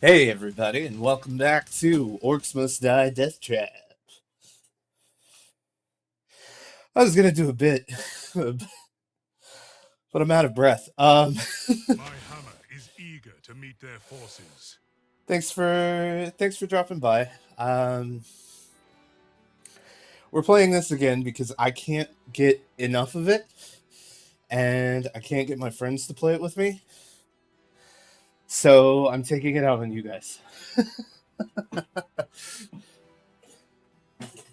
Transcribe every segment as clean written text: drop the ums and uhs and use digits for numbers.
Hey everybody, and welcome back to Orcs Must Die DeathTrap. I was gonna do a bit, but I'm out of breath. My hammer is eager to meet their forces. thanks for dropping by. We're playing this again because I can't get enough of it, and I can't get my friends to play it with me. So I'm taking it out on you guys. All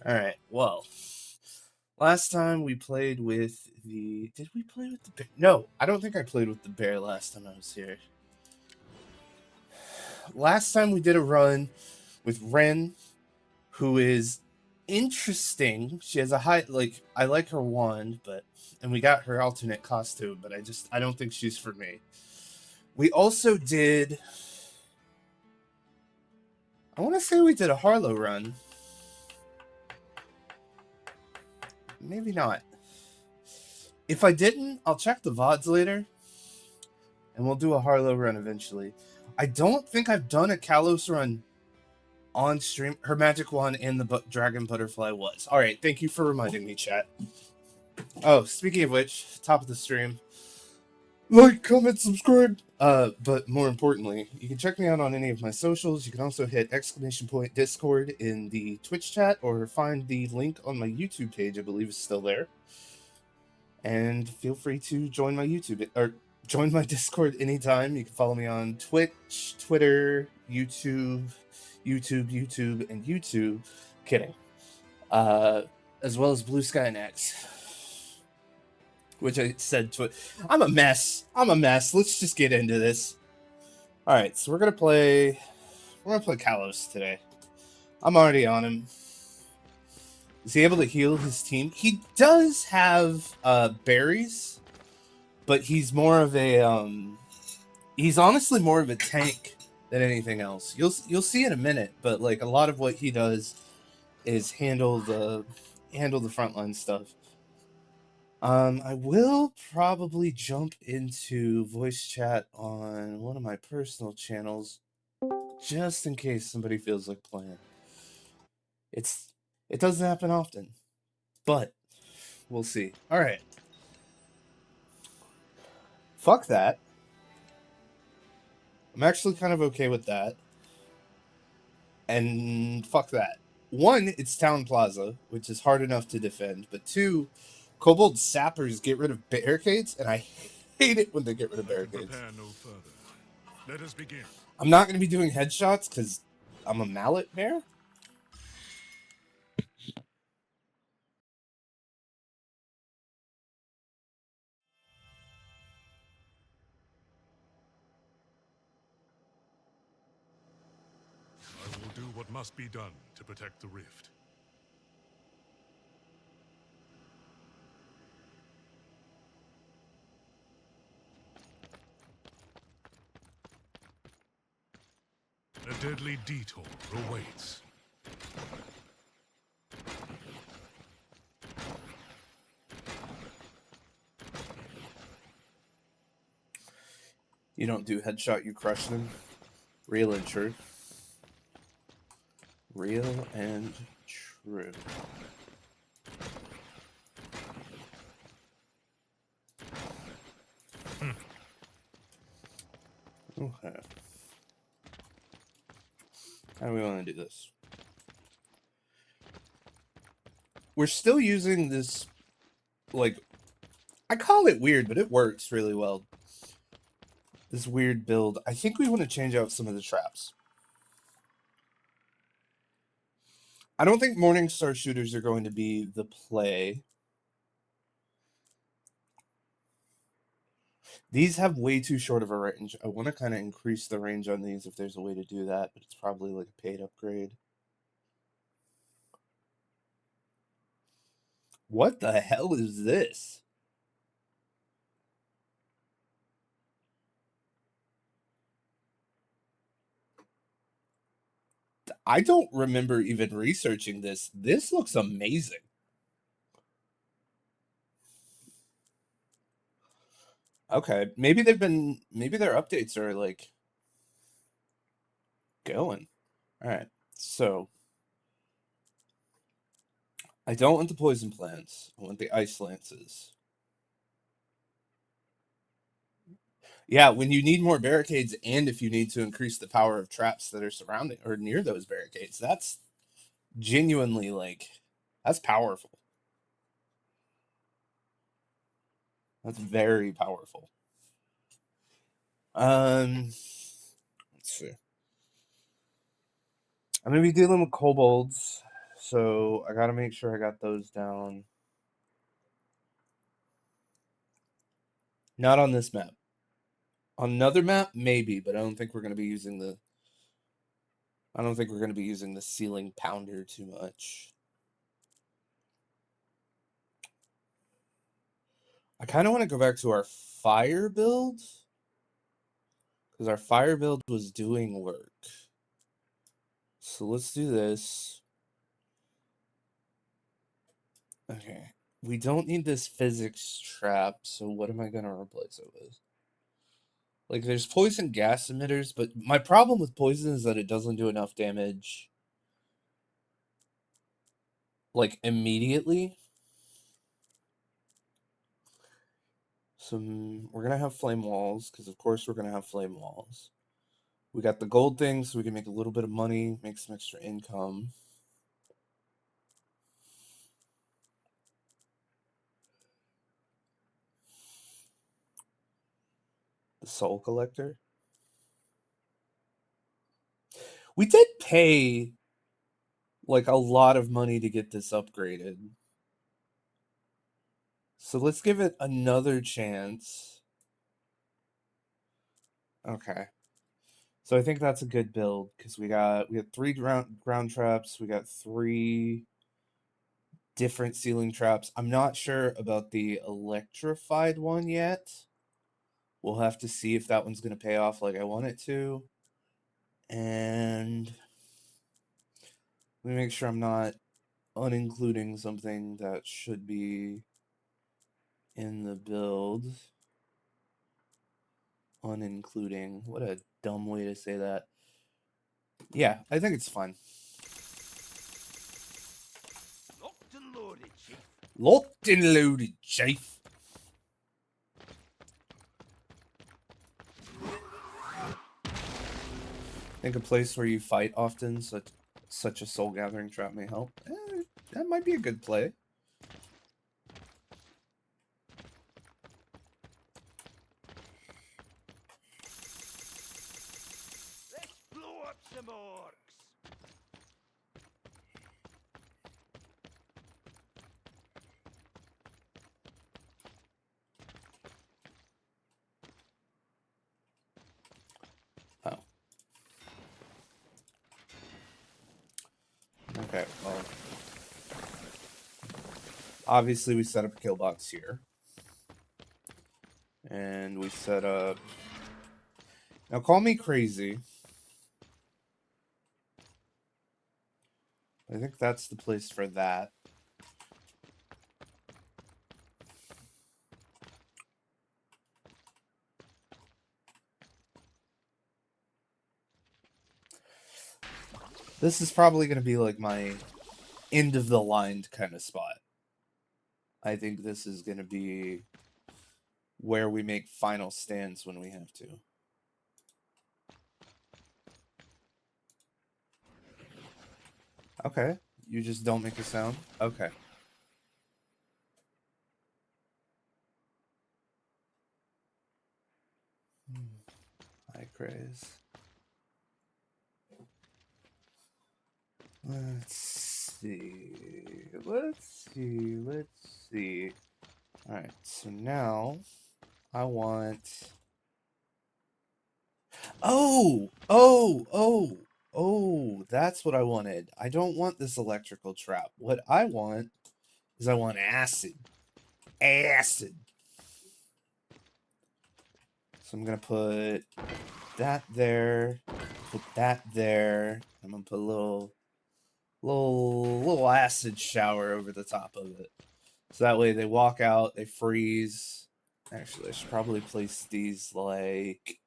right. Well, last time we played with the. Did we play with the bear? No, I don't think I played with the bear last time I was here. Last time we did a run with Ren, who is interesting. She has a high, like, I like her wand, and we got her alternate costume, but I don't think she's for me. We also did, I want to say we did a Harlow run. Maybe not. If I didn't, I'll check the VODs later, and we'll do a Harlow run eventually. I don't think I've done a Kalos run on stream. Her magic wand and the dragon butterfly was. All right, thank you for reminding me, chat. Oh, speaking of which, top of the stream, like, comment, subscribe. But more importantly, you can check me out on any of my socials. You can also hit !Discord in the Twitch chat, or find the link on my YouTube page. I believe is still there. And feel free to join my YouTube or join my Discord anytime. You can follow me on Twitch, Twitter, YouTube, and YouTube. Kidding. As well as Blue Sky and X. Which I said to it. I'm a mess. Let's just get into this. All right, so we're gonna play Kalos today. I'm already on him. Is he able to heal his team? He does have berries, but he's more of a he's honestly more of a tank than anything else. You'll see in a minute, but like a lot of what he does is handle the frontline stuff. I will probably jump into voice chat on one of my personal channels, just in case somebody feels like playing. It doesn't happen often, but we'll see. All right. Fuck that. I'm actually kind of okay with that. And fuck that. One, it's Town Plaza, which is hard enough to defend, but two, Kobold Sappers get rid of barricades, and I hate it when they get rid of barricades. Prepare no further. Let us begin. I'm not going to be doing headshots because I'm a mallet bear. I will do what must be done to protect the rift. A deadly detour awaits. You don't do headshot, you crush them. Real and true. Real and true. Okay. How do we want to do this? We're still using this, like, I call it weird, but it works really well. This weird build. I think we want to change out some of the traps. I don't think Morningstar shooters are going to be the play. These have way too short of a range. I want to kind of increase the range on these if there's a way to do that, but it's probably like a paid upgrade. What the hell is this? I don't remember even researching this. This looks amazing. Okay, maybe their updates are like going. All right, so I don't want the poison plants. I want the ice lances. Yeah, when you need more barricades and if you need to increase the power of traps that are surrounding or near those barricades, that's genuinely like, that's powerful. That's very powerful. Let's see. I'm gonna be dealing with kobolds, so I gotta make sure I got those down. Not on this map. On another map, maybe, but I don't think we're gonna be using the. I don't think we're gonna be using the ceiling pounder too much. I kind of want to go back to our fire build because our fire build was doing work. So let's do this. Okay. We don't need this physics trap, so what am I going to replace it with? Like, there's poison gas emitters, but my problem with poison is that it doesn't do enough damage, like, immediately. So we're going to have flame walls, because of course we're going to have flame walls. We got the gold thing, so we can make a little bit of money, make some extra income. The soul collector. We did pay like a lot of money to get this upgraded. So let's give it another chance. Okay. So I think that's a good build because we got 3 ground traps, we got 3 different ceiling traps. I'm not sure about the electrified one yet. We'll have to see if that one's going to pay off like I want it to. And let me make sure I'm not unincluding something that should be in the build. Unincluding. What a dumb way to say that. Yeah, I think it's fun. Locked and loaded, Chief. Locked and loaded, Chief. I think a place where you fight often, such a soul gathering trap may help. That might be a good play. Let's blow up some orcs. Oh. Okay, well. Obviously, we set up a kill box here. And we set up... Now, call me crazy. I think that's the place for that. This is probably going to be like my end of the line kind of spot. I think this is going to be where we make final stands when we have to. Okay. You just don't make a sound? Okay. Hi, Craze. Let's see. Let's see. Alright, so now I want... Oh, that's what I wanted. I don't want this electrical trap. What I want is I want acid. Acid. So I'm going to put that there, put that there. I'm going to put a little acid shower over the top of it. So that way they walk out, they freeze. Actually, I should probably place these like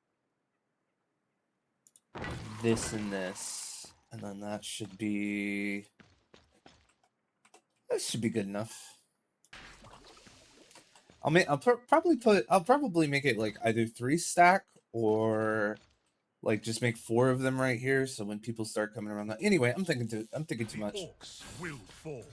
this and this, and then that should be good enough. I'll probably make it like either 3 stack or like just make 4 of them right here. So when people start coming around, anyway, I'm thinking too much. Orcs will fall.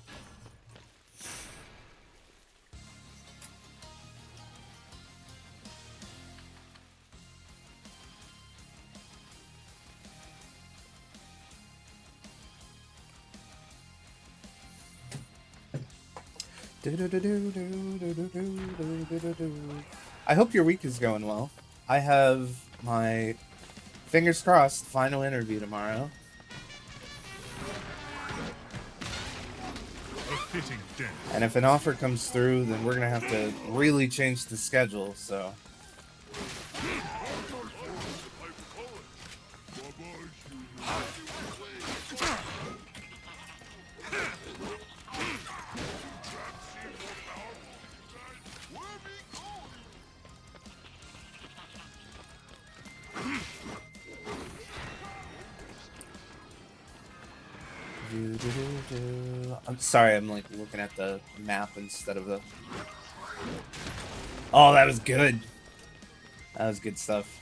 I hope your week is going well. I have my fingers crossed final interview tomorrow. A fitting death. And if an offer comes through, then we're gonna have to really change the schedule, so. I'm sorry, I'm like looking at the map instead of the. Oh, that was good. That was good stuff.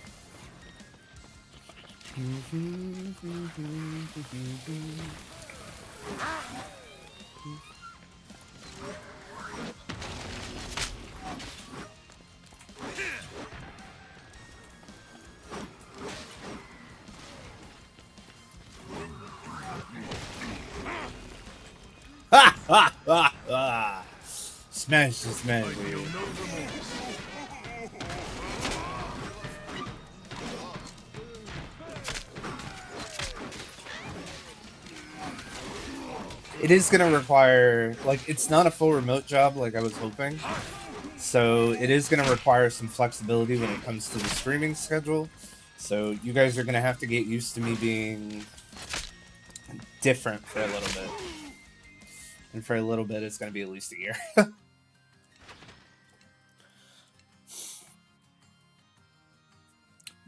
Ha ha ha ha! Smash, dude. It is going to require, like, it's not a full remote job like I was hoping. So it is going to require some flexibility when it comes to the streaming schedule. So you guys are going to have to get used to me being different for a little bit. And for a little bit, it's going to be at least a year.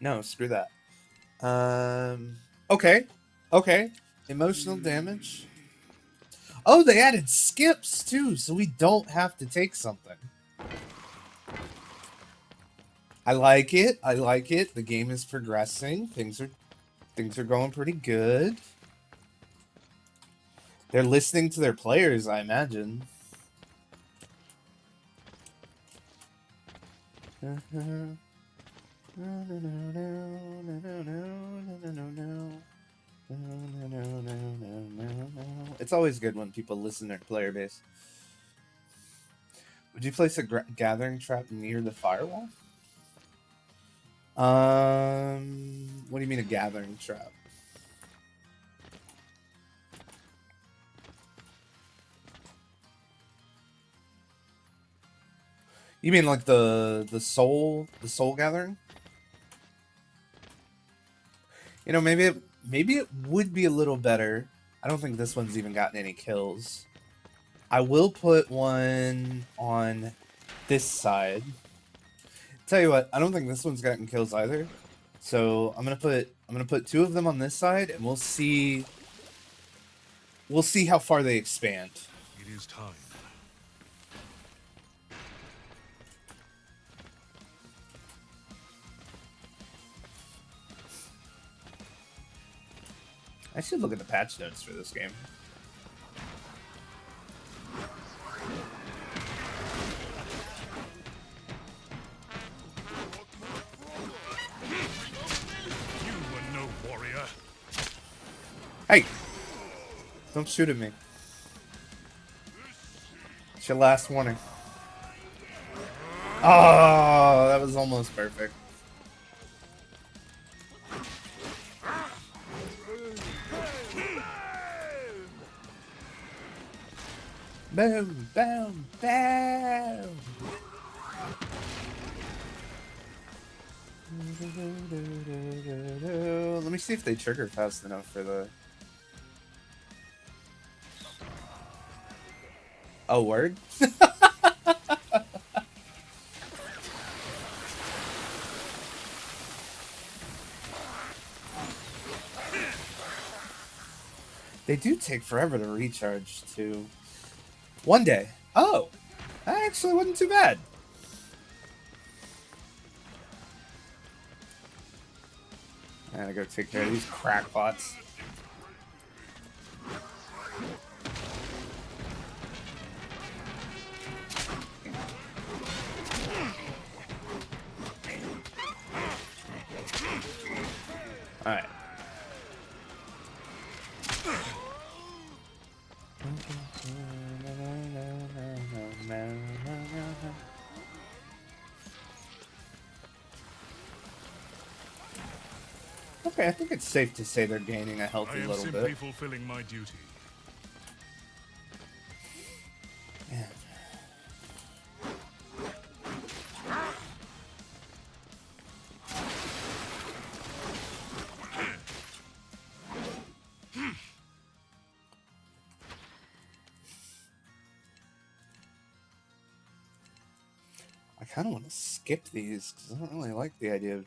No, screw that. Okay. Emotional damage. Oh, they added skips too, so we don't have to take something. I like it. The game is progressing. Things are going pretty good. They're listening to their players, I imagine. It's always good when people listen to their player base. Would you place a gathering trap near the firewall? What do you mean a gathering trap? You mean like the soul gathering? You know, maybe it would be a little better. I don't think this one's even gotten any kills. I will put one on this side. Tell you what, I don't think this one's gotten kills either. So I'm gonna put 2 of them on this side, and we'll see how far they expand. It is time. I should look at the patch notes for this game. You were no warrior. Hey! Don't shoot at me. It's your last warning. Oh, that was almost perfect. Boom, boom, boom. Let me see if they trigger fast enough for the... Oh, word? They do take forever to recharge, too. One day. Oh! That actually wasn't too bad. I gotta go take care of these crackpots. Alright. Okay, I think it's safe to say they're gaining a healthy I am little simply bit. fulfilling my duty. Man. I kind of want to skip these because I don't really like the idea of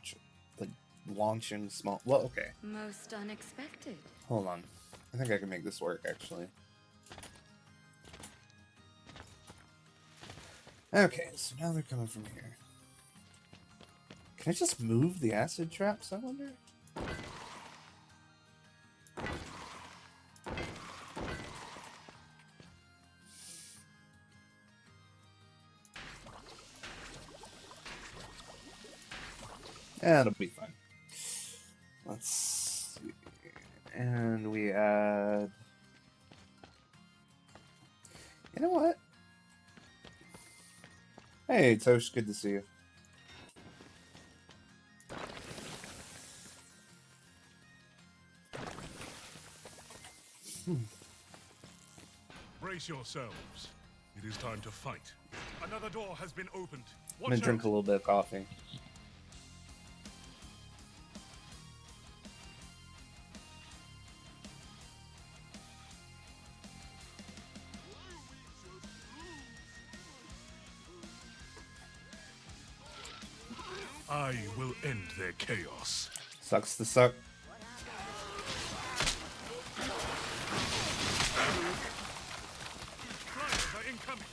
like launching small. Well, okay. Most unexpected. Hold on. I think I can make this work actually. Okay, so now they're coming from here. Can I just move the acid traps, I wonder? Yeah, it'll be fine. Let's see. And we add... You know what? Hey, Tosh, good to see you. Brace yourselves. It is time to fight. Another door has been opened. I'm gonna drink a little bit of coffee. I will end their chaos. Sucks to suck. Flyers are incoming.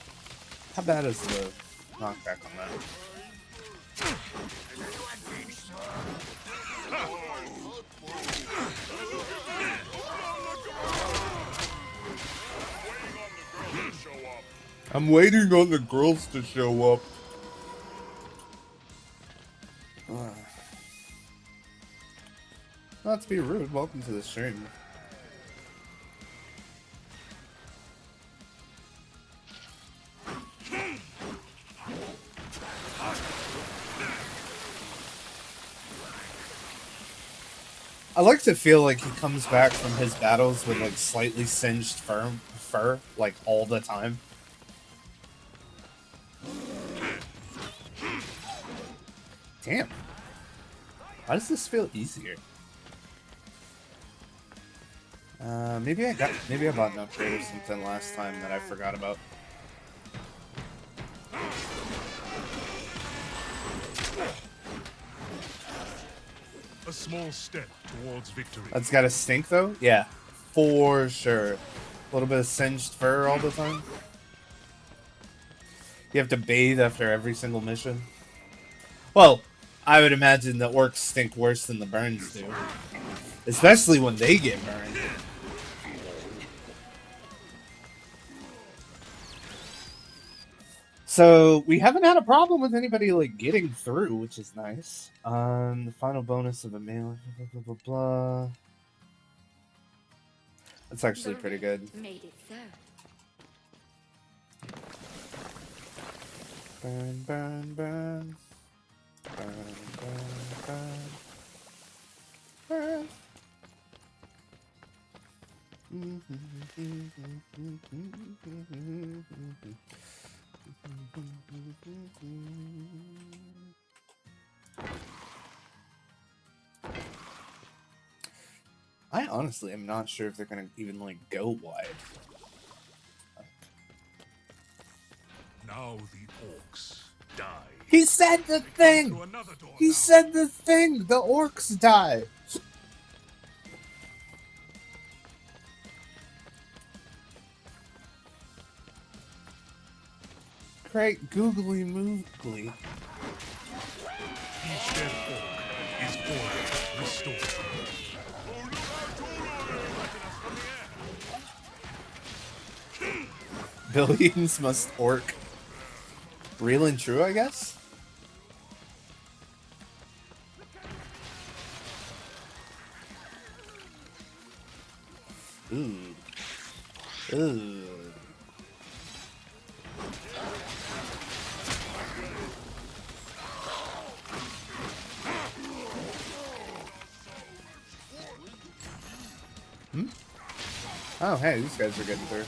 How bad is the knockback on that? I'm waiting on the girls to show up. Not to be rude, welcome to the stream. I like to feel like he comes back from his battles with like slightly singed fur like all the time. Damn. Why does this feel easier? Maybe I bought an upgrade or something last time that I forgot about. A small step towards victory. That's gotta stink though? Yeah, for sure. A little bit of singed fur all the time. You have to bathe after every single mission. Well, I would imagine the orcs stink worse than the burns do. Especially when they get burned. So, we haven't had a problem with anybody, like, getting through, which is nice. The final bonus of a melee, blah, blah, blah, blah. That's actually pretty good. Made it so. Burn, burn, burn. Burn, burn, burn. Burn. I honestly am not sure if they're gonna even like go wide. Now the orcs die. He said the thing! To another door He now. said the thing! The orcs die! great googly moogly. Each dead orc is order restored. Oh, look how tall you are, attacking us from the air. Billions must orc. Real and true, I guess? Ooh. Ooh. Hmm? Oh, hey, these guys are getting through.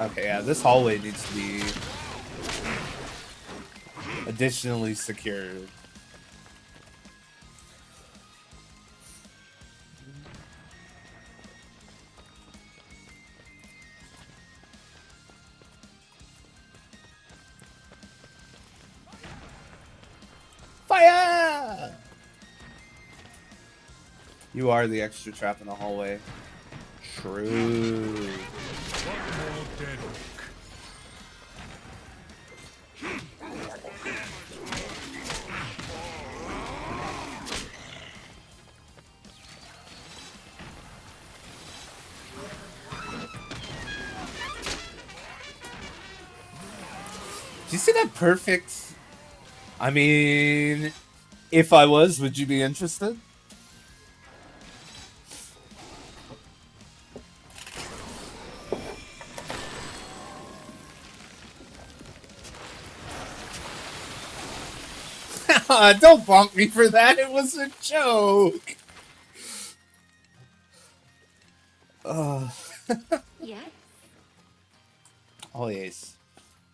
Okay, yeah, this hallway needs to be additionally secured. Fire! You are the extra trap in the hallway. True. One more dead orc. Do you see that perfect? I mean, if I was, would you be interested? Don't bonk me for that. It was a joke. Yes. Oh yes.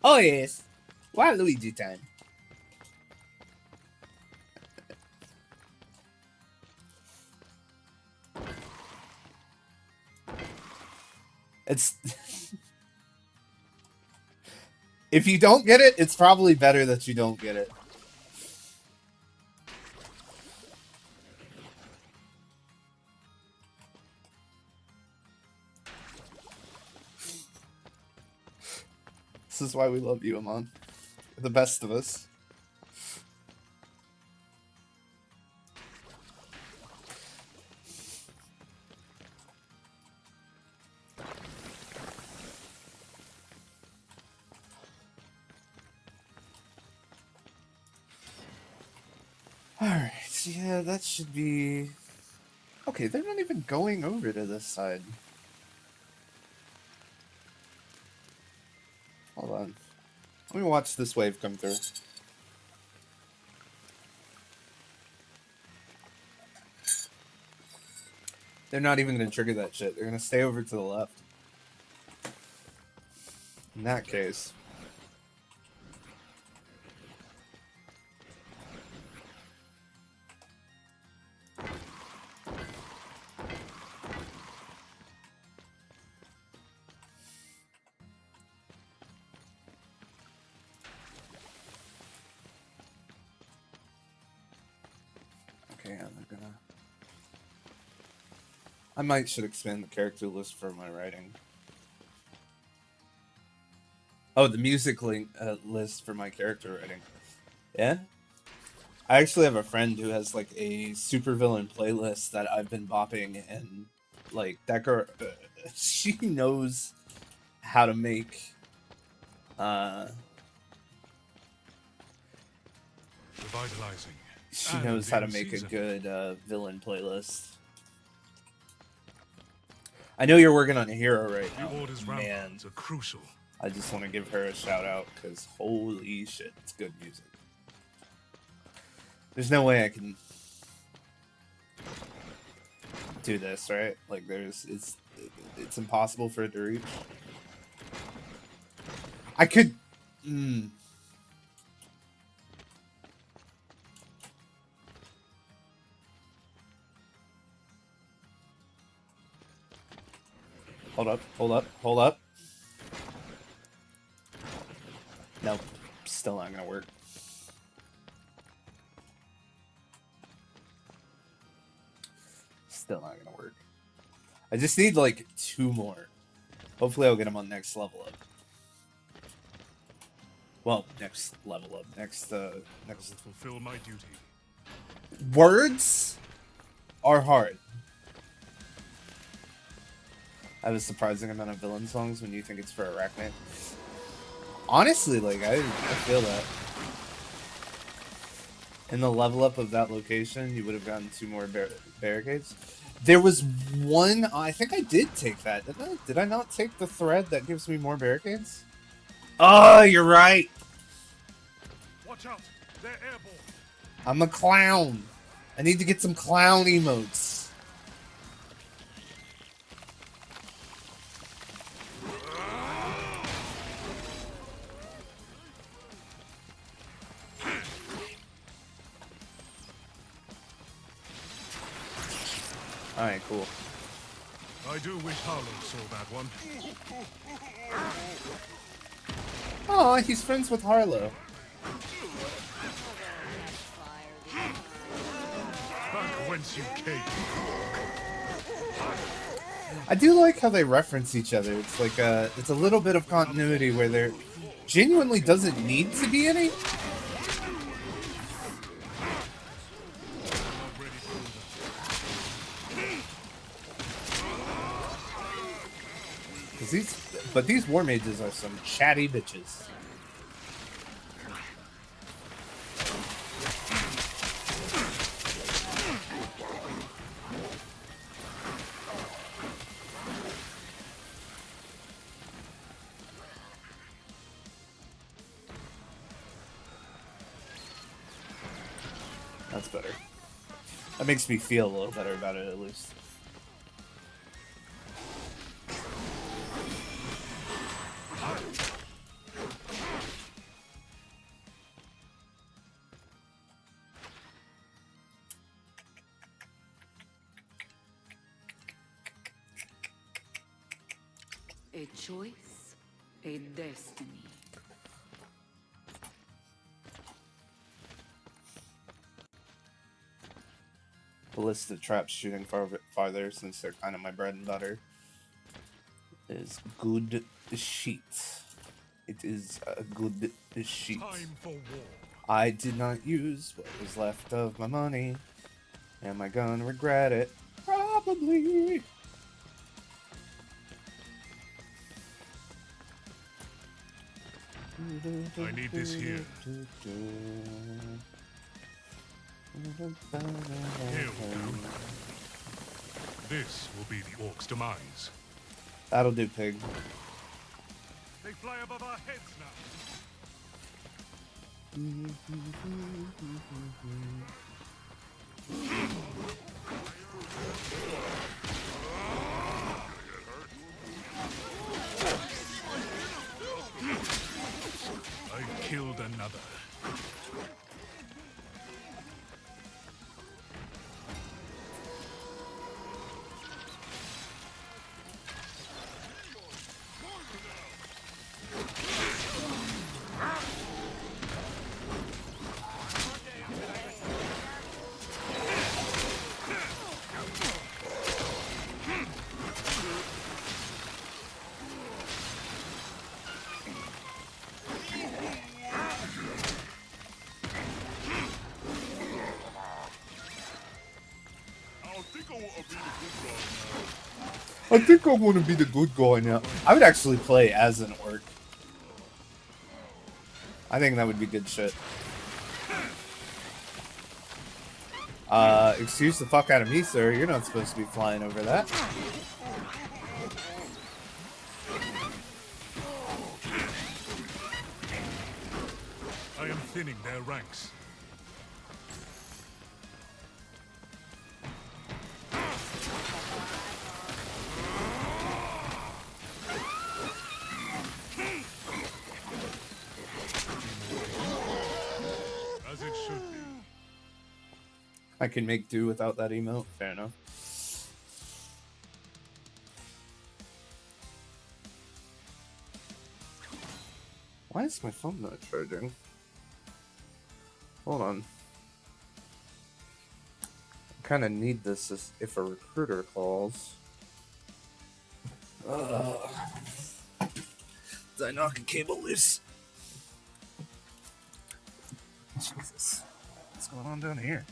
Oh yes. Why Luigi time? It's if you don't get it, it's probably better that you don't get it. This is why we love you, Amon. You're the best of us. Alright, yeah, that should be... Okay, they're not even going over to this side. Hold on. Let me watch this wave come through. They're not even going to trigger that shit. They're going to stay over to the left. In that case... Okay, yeah, they're gonna... I might should expand the character list for my writing. Oh, the music link list for my character writing. Yeah? I actually have a friend who has like a supervillain playlist that I've been bopping, and like that girl, she knows how to make Revitalizing. she knows how to make a good villain playlist. I know you're working on a hero right The now. Order's Man, ramparts are crucial. I just want to give her a shout out because holy shit, it's good music. There's no way I can do this, right? Like it's impossible for it to reach. I could Hold up, hold up, hold up. Nope. Still not gonna work. Still not gonna work. I just need like 2 more. Hopefully I'll get him on next level up. Well, next level up. Next Fulfill my duty. words are hard. I have a surprising amount of villain songs when you think it's for Arachnid. Honestly, like, I feel that. In the level up of that location, you would have gotten 2 more barricades. There was one, I think I did take that, didn't I? Did I not take the thread that gives me more barricades? Oh, you're right. Watch out! They're airborne. I'm a clown. I need to get some clown emotes. Alright, cool. I do wish Harlow saw that one. Oh, he's friends with Harlow. Back whence you came. I do like how they reference each other. It's like it's a little bit of continuity where there genuinely doesn't need to be any. But these war mages are some chatty bitches. That's better. That makes me feel a little better about it, at least. A choice, a destiny. Ballista traps shooting farther, since they're kind of my bread and butter, is good sheet. It is a good sheet. Time for war. I did not use what was left of my money. Am I gonna regret it? Probably. I need this here. Hail down. This will be the Orcs' demise. That'll do, pig. They fly above our heads now. I killed another. I think I want to be the good guy now. I would actually play as an orc. I think that would be good shit. Excuse the fuck out of me, sir. You're not supposed to be flying over that. I am thinning their ranks. As it should be. I can make do without that emote. Fair enough. Why is my phone not charging? Hold on. I kind of need this if a recruiter calls. Did I knock a cable loose? Jesus. What's going on down here?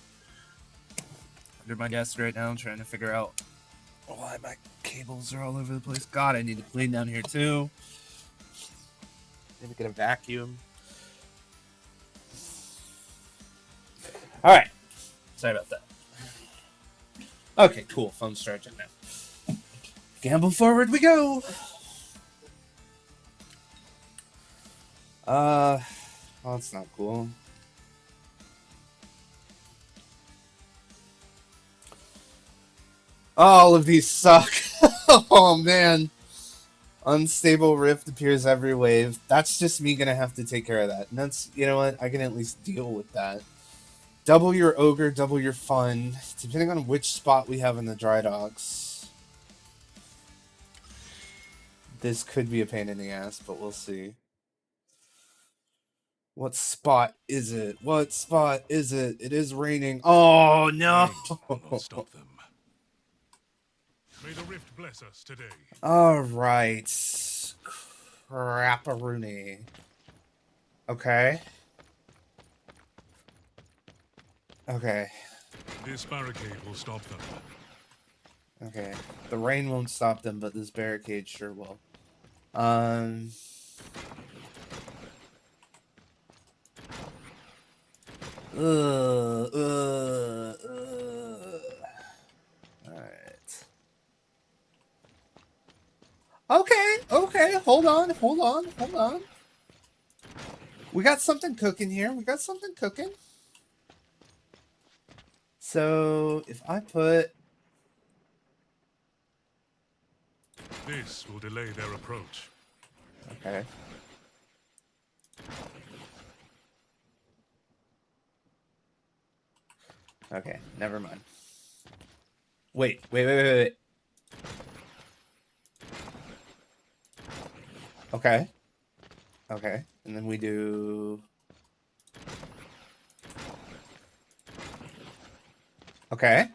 Under my desk right now, I'm trying to figure out why my cables are all over the place. God, I need to clean down here too. Maybe get a vacuum. Alright. Sorry about that. Okay, cool. Phone's charging now. Gamble forward we go! Oh, that's not cool. All of these suck. Oh, man. Unstable rift appears every wave. That's just me gonna have to take care of that. And that's, you know what? I can at least deal with that. Double your ogre, double your fun. Depending on which spot we have in the dry docks. This could be a pain in the ass, but we'll see. What spot is it? What spot is it? It is raining. Oh, no! Rain will not stop them. May the rift bless us today. Alright. Crapperoony. Okay. Okay. This barricade will stop them. Okay. The rain won't stop them, but this barricade sure will. Alright. Okay, hold on. We got something cooking here. So, if I put... This will delay their approach. Okay. Okay, never mind. Wait. Okay. Okay, and then we do... Okay.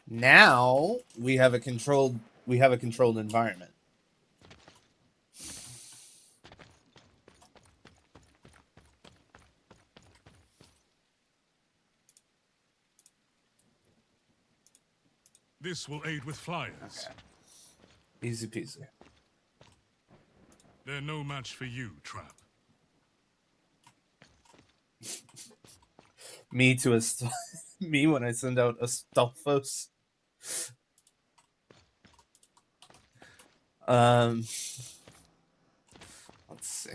Now we have a controlled environment. This will aid with flyers. Okay. Easy peasy. They're no match for you, Trap. Me to a me when I send out a Stolfos. Let's see.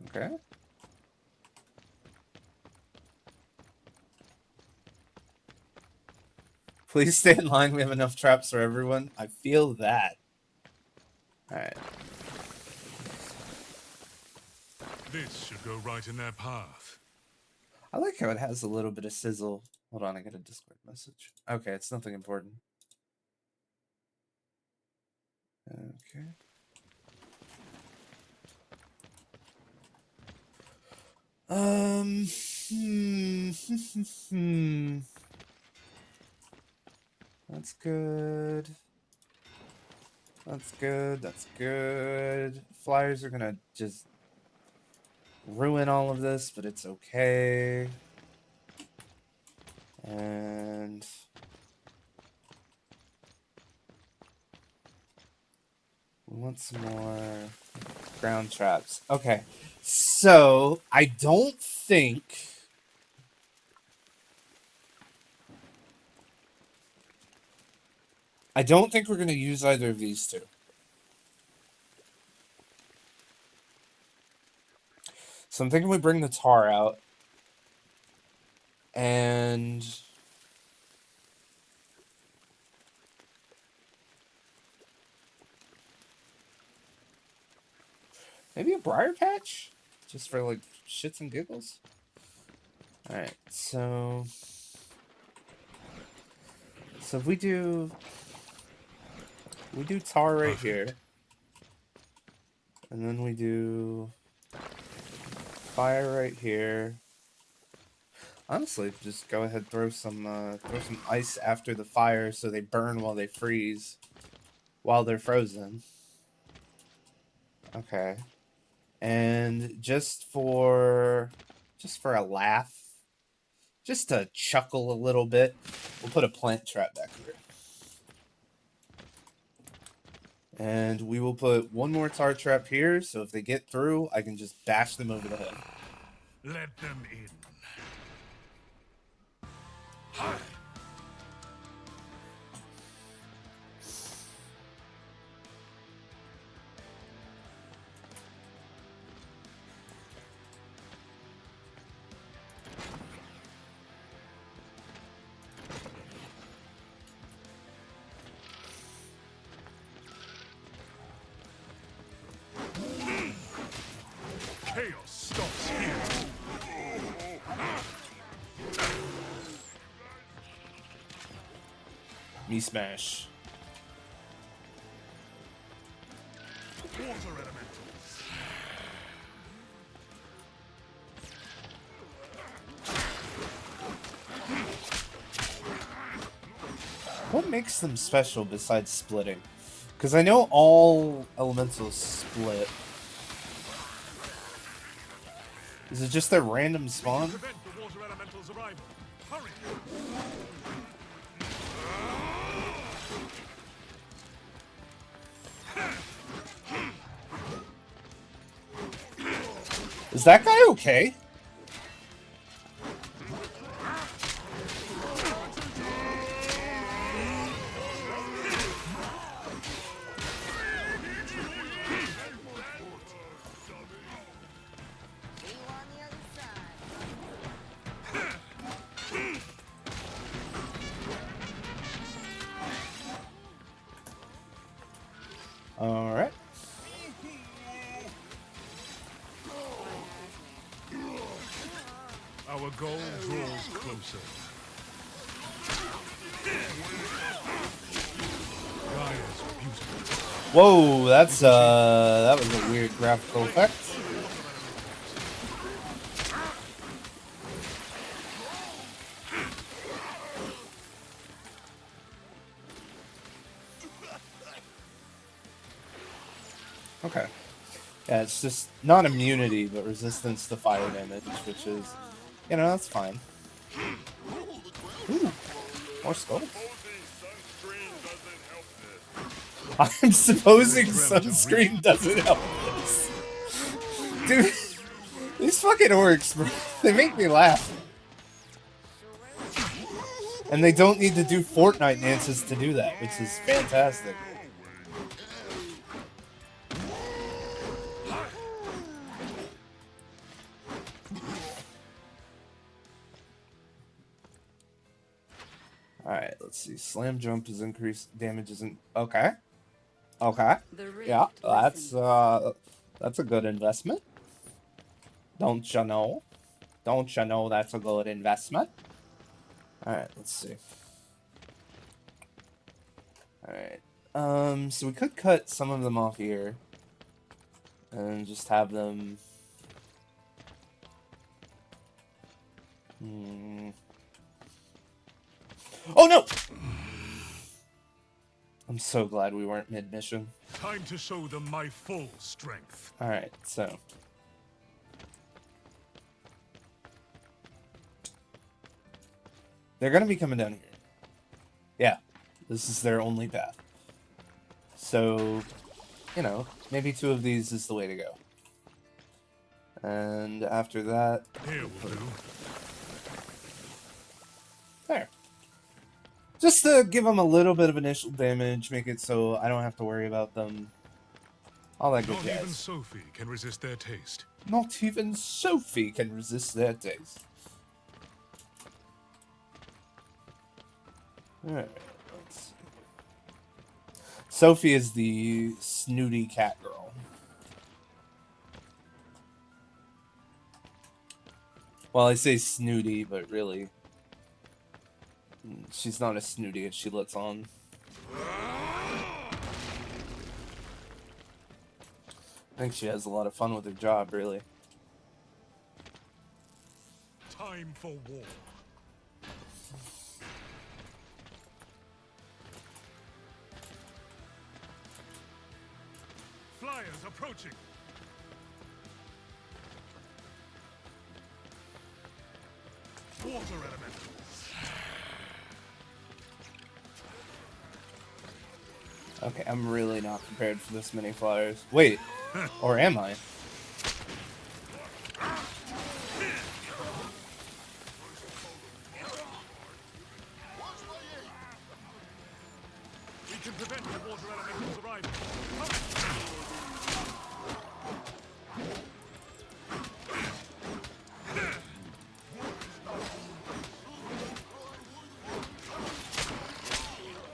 Okay. Please stay in line. We have enough traps for everyone. I feel that. Alright. This should go right in their path. I like how it has a little bit of sizzle. Hold on, I got a Discord message. Okay, it's nothing important. Okay. That's good. That's good. Flyers are gonna just ruin all of this, but it's okay. And we want some more ground traps. Okay, so I don't think we're gonna use either of these two. So I'm thinking we bring the tar out. And maybe a briar patch? Just for like shits and giggles. Alright, so if we do tar right here. And then we do fire right here. Honestly, just go ahead, throw some ice after the fire so they burn while they freeze, while they're frozen. Okay. And just for a laugh, just to chuckle a little bit, we'll put a plant trap back here. And we will put one more tar trap here, so if they get through, I can just bash them over the head. Let them in. Chaos stops here. Me smash. Water elementals. What makes them special besides splitting? Because I know all elementals split. Is it just their random spawn? Prevent the water elementals' arrival. Hurry. Is that guy okay? All right. Our goal draws closer. Gaia's beautiful. Whoa, that's that was a weird graphical effect. Okay. Yeah, it's just not immunity, but resistance to fire damage, which is, you know, that's fine. Ooh, more skulls. I'm supposing sunscreen doesn't help this. Dude, these fucking orcs, bro, they make me laugh. And they don't need to do Fortnite dances to do that, which is fantastic. Alright, let's see. Slam jump is increased damage isn't okay. Okay. Yeah, that's a good investment. Don't you know? Don't you know that's a good investment? Alright, let's see. Alright. So we could cut some of them off here. And just have them... Oh no! I'm so glad we weren't mid-mission. Time to show them my full strength. Alright, so... they're gonna be coming down here. Yeah, this is their only path. So, you know, maybe 2 of these is the way to go. And after that... Here will do. There. Just to give them a little bit of initial damage, make it so I don't have to worry about them. All that good Not jazz. even Sophie can resist their taste. Not even Sophie can resist their taste. Alright, let's see. Sophie is the snooty cat girl. Well, I say snooty, but really... she's not as snooty as she lets on. I think she has a lot of fun with her job, really. Time for war. Flyers approaching. Water element. Okay, I'm really not prepared for this many flyers. Wait, or am I? We can prevent the water elementals arriving.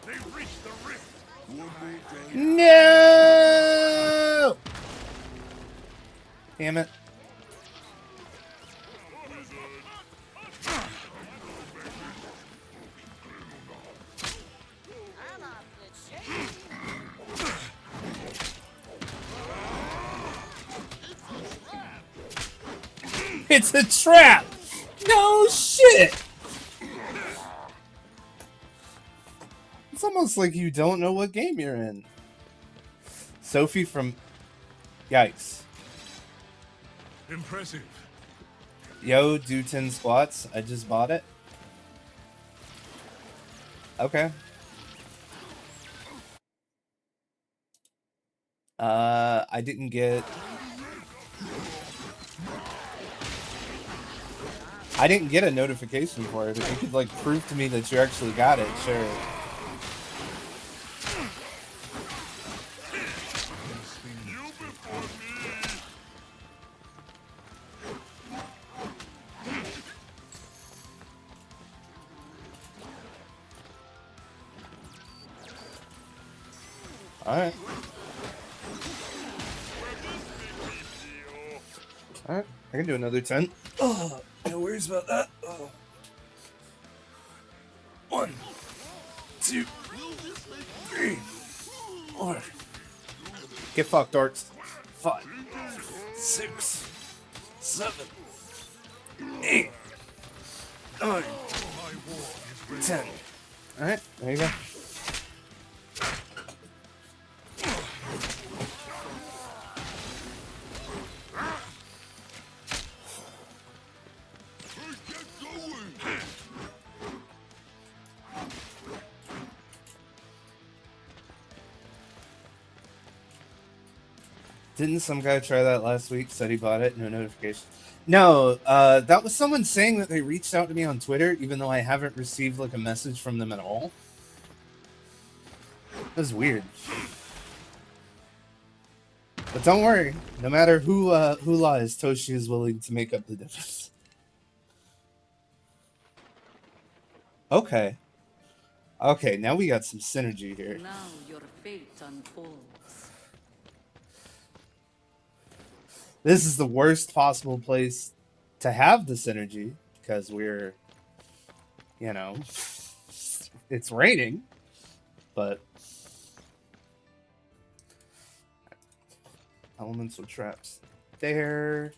They've reached the rift. No! Damn it. It's a trap! No shit! It's almost like you don't know what game you're in. Sophie from... Yikes. Impressive. Yo, do 10 squats. I just bought it. Okay. I didn't get... I didn't get a notification for it. If you could, like, prove to me that you actually got it, sure. Alright. Alright, I can do another 10. Oh, no worries about that. Oh. 1, 2, 3, 4. Get fucked, Orcs. 5, 6, 7, 8, 9, 10. Alright, there you go. Didn't some guy try that last week? Said he bought it, no notification. No, that was someone saying that they reached out to me on Twitter, even though I haven't received like a message from them at all. That's weird. But don't worry, no matter who lies, Toshi is willing to make up the difference. Okay. Okay, now we got some synergy here. Now your fate unfolds. This is the worst possible place to have the synergy because we're, you know, it's raining, but elemental traps there.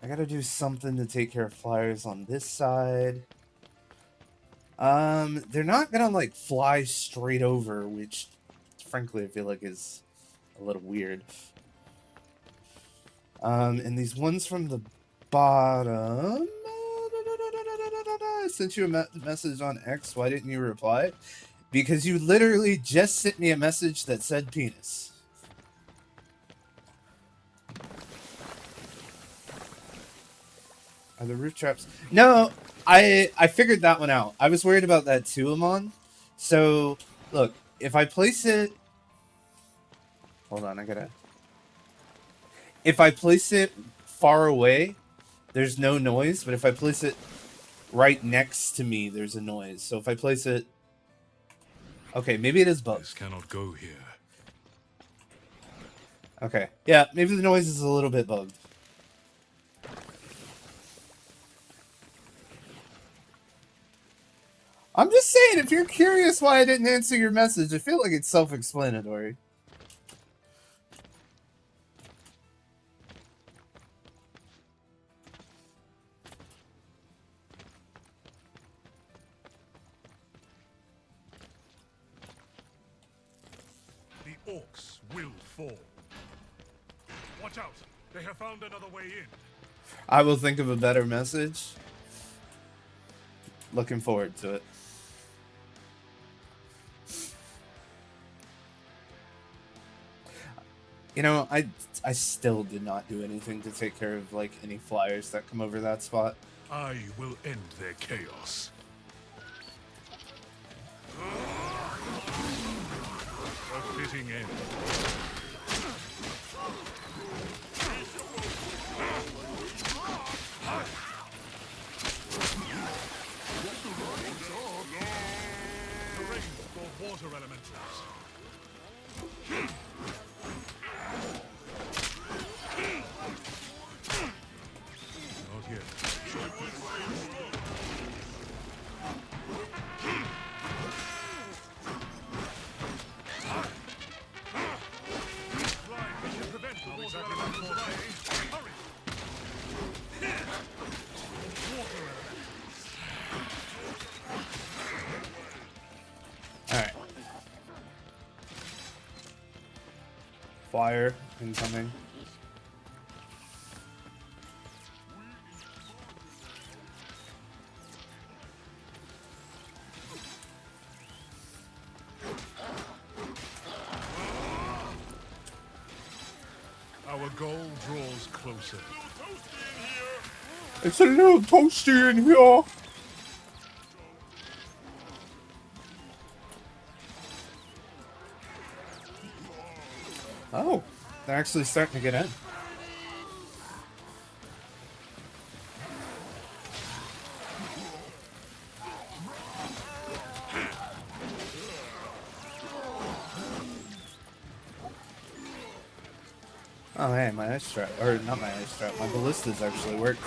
I gotta do something to take care of flyers on this side. They're not gonna like fly straight over, which frankly I feel like is a little weird. And these ones from the bottom. I sent you a message on X. Why didn't you reply? Because you literally just sent me a message that said penis. Are the roof traps? No, I figured that one out. I was worried about that too, Amon. So, look, if I place it... Hold on, I gotta... If I place it far away, there's no noise. But if I place it right next to me, there's a noise. So if I place it... Okay, maybe it is bugged. This cannot go here. Okay. Yeah, maybe the noise is a little bit bugged. I'm just saying, if you're curious why I didn't answer your message, I feel like it's self-explanatory. Orcs will fall. Watch out! They have found another way in. I will think of a better message. Looking forward to it. You know, I still did not do anything to take care of like any flyers that come over that spot. I will end their chaos. A fitting end. Arrange for water elementals. Not yet. Alright. Fire incoming. Our goal draws closer. It's a little toasty in here. Oh, they're actually starting to get in. Oh, hey, my ice trap, or not my ice trap, my ballistas actually worked.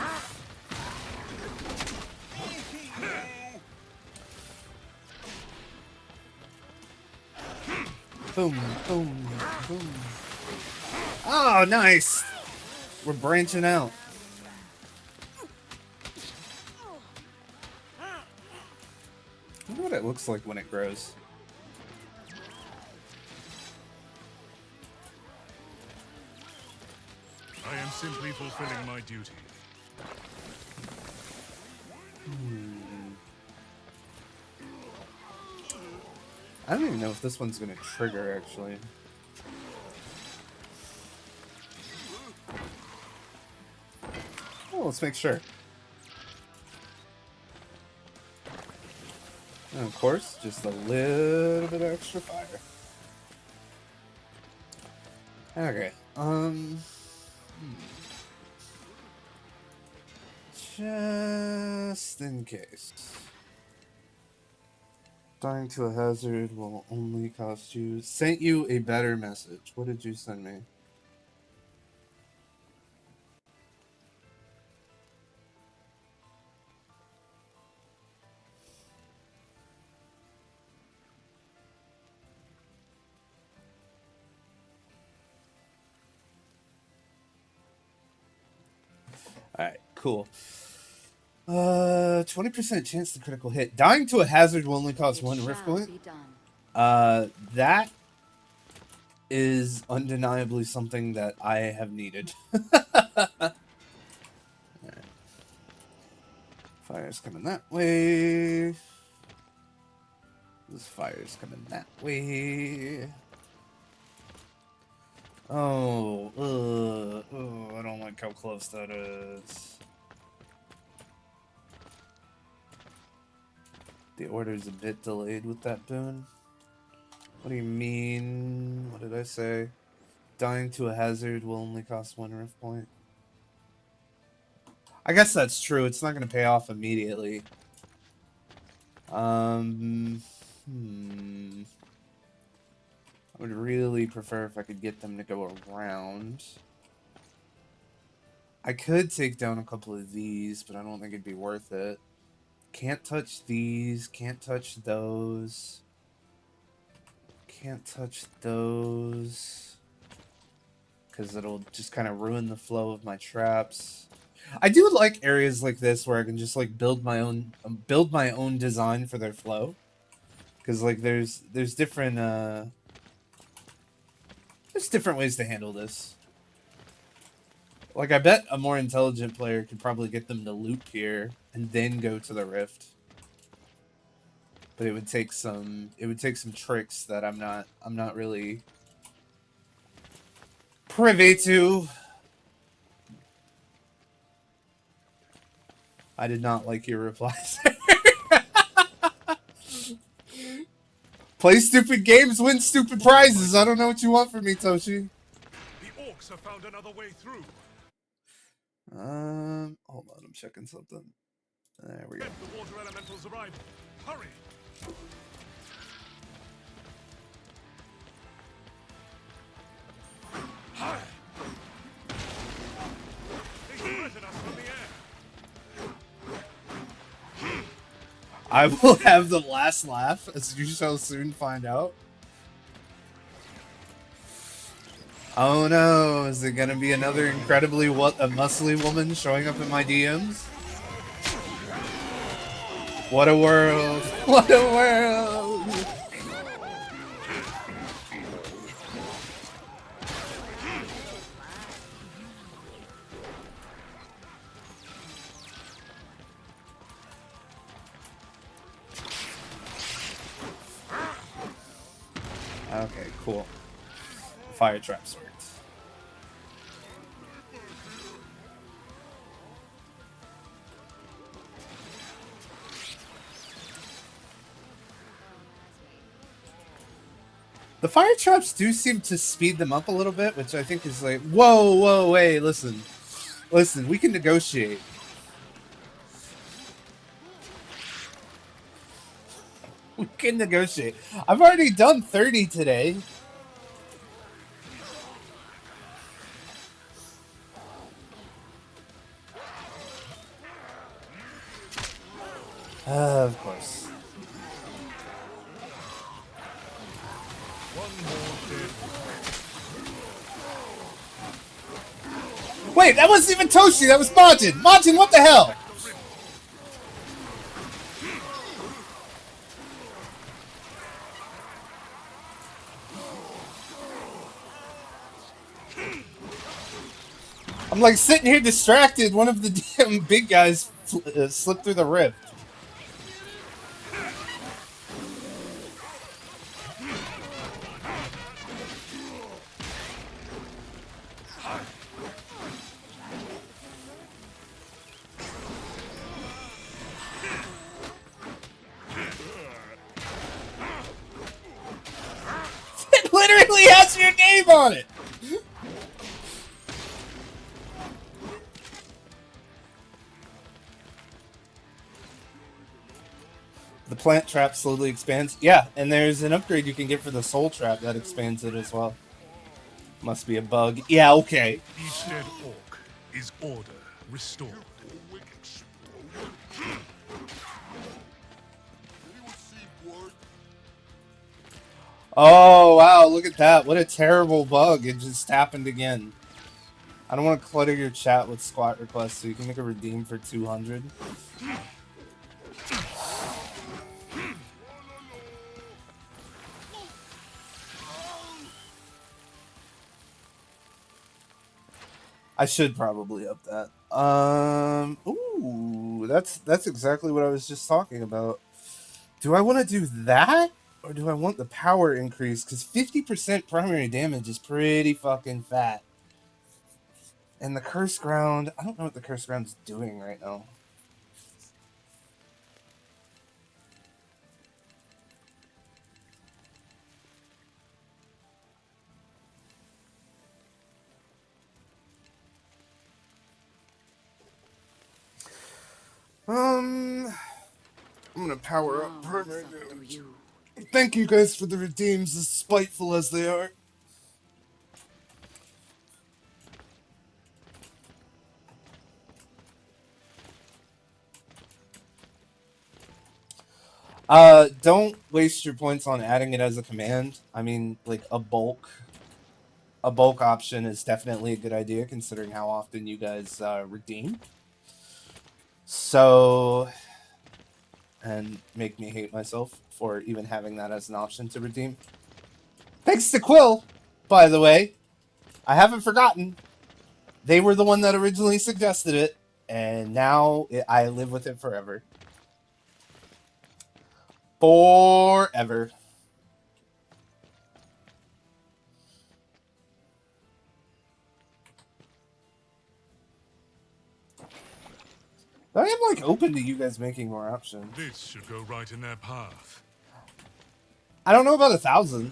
Boom, boom, boom. Oh, nice! We're branching out. I wonder what it looks like when it grows. I am simply fulfilling my duty. I don't even know if this one's gonna trigger, actually. Oh, let's make sure. And of course, just a little bit of extra fire. Okay, just in case. Dying to a hazard will only cost you... Sent you a better message. What did you send me? Alright, cool. 20% chance to critical hit. Dying to a hazard will only cost one rift point. That is undeniably something that I have needed. Right. Fire's coming that way. This fire's coming that way. Oh, I don't like how close that is. The order's a bit delayed with that boon. What do you mean? What did I say? Dying to a hazard will only cost one rift point. I guess that's true. It's not going to pay off immediately. I would really prefer if I could get them to go around. I could take down a couple of these, but I don't think it'd be worth it. Can't touch these. Can't touch those. Can't touch those. Because it'll just kind of ruin the flow of my traps. I do like areas like this where I can just like build my own design for their flow. Because like there's different There's different ways to handle this. Like, I bet a more intelligent player could probably get them to loop here and then go to the rift. But it would take some tricks that I'm not really privy to. I did not like your replies. Play stupid games, win stupid prizes. I don't know what you want from me, Toshi. The Orcs have found another way through. Hold on, I'm checking something. There we go. The water elementals arrive. Hurry! They threaten us from the air. I will have the last laugh, as you shall soon find out. Oh no, is it gonna be another incredibly muscly woman showing up in my DMs? What a world! What a world! Okay, cool. Fire traps worked. The fire traps do seem to speed them up a little bit, which I think is like, whoa, wait, listen, we can negotiate. We can negotiate. I've already done 30 today. Of course. Wait, that wasn't even Toshi, that was Majin! Majin, what the hell? I'm like sitting here distracted, one of the damn big guys slipped through the rift. It literally has your name on it! The plant trap slowly expands. Yeah, and there's an upgrade you can get for the soul trap that expands it as well. Must be a bug. Yeah, okay. Each dead orc is order restored. Oh, wow, look at that. What a terrible bug. It just happened again. I don't want to clutter your chat with squat requests, so you can make a redeem for 200. I should probably up that. Ooh, that's exactly what I was just talking about. Do I want to do that? Or do I want the power increase? Because 50% primary damage is pretty fucking fat. And the Curse Ground, I don't know what the Curse Ground's doing right now. I'm gonna power up primary damage. Thank you guys for the redeems, as spiteful as they are. Don't waste your points on adding it as a command. I mean, like a bulk option is definitely a good idea considering how often you guys redeem. So, and make me hate myself for even having that as an option to redeem. Thanks to Quill! by the way. I haven't forgotten. They were the one that originally suggested it, and now I live with it forever. Forever. I am like open to you guys making more options. This should go right in their path. I don't know about 1,000.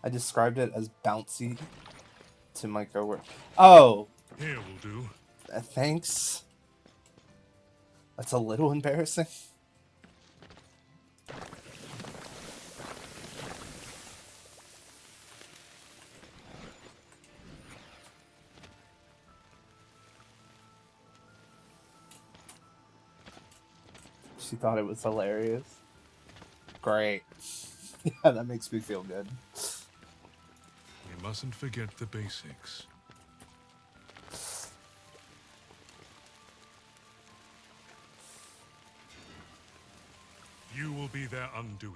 I described it as bouncy to my coworker. Oh, Here will do. thanks. That's a little embarrassing. She thought it was hilarious. Great. Yeah, that makes me feel good. We mustn't forget the basics. You will be their undoing.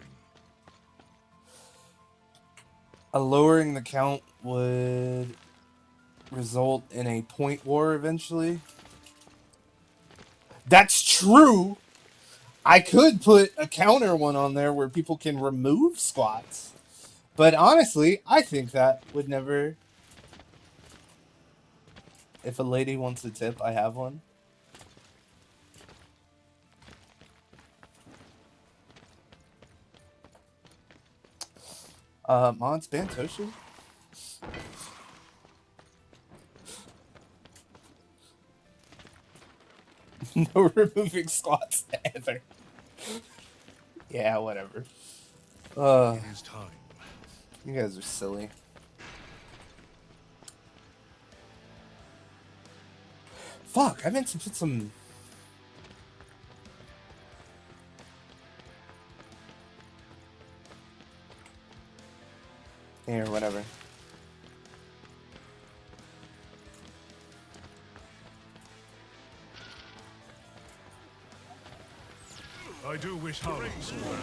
Lowering the count would result in a point war eventually. That's true! I could put a counter one on there where people can remove squats. But honestly, I think that would never... If a lady wants a tip, I have one. Mods ban Toshi? No removing squats ever. Yeah, whatever. It is time. You guys are silly. Fuck, I meant to put some... Here, whatever. I do wish Harry saw that.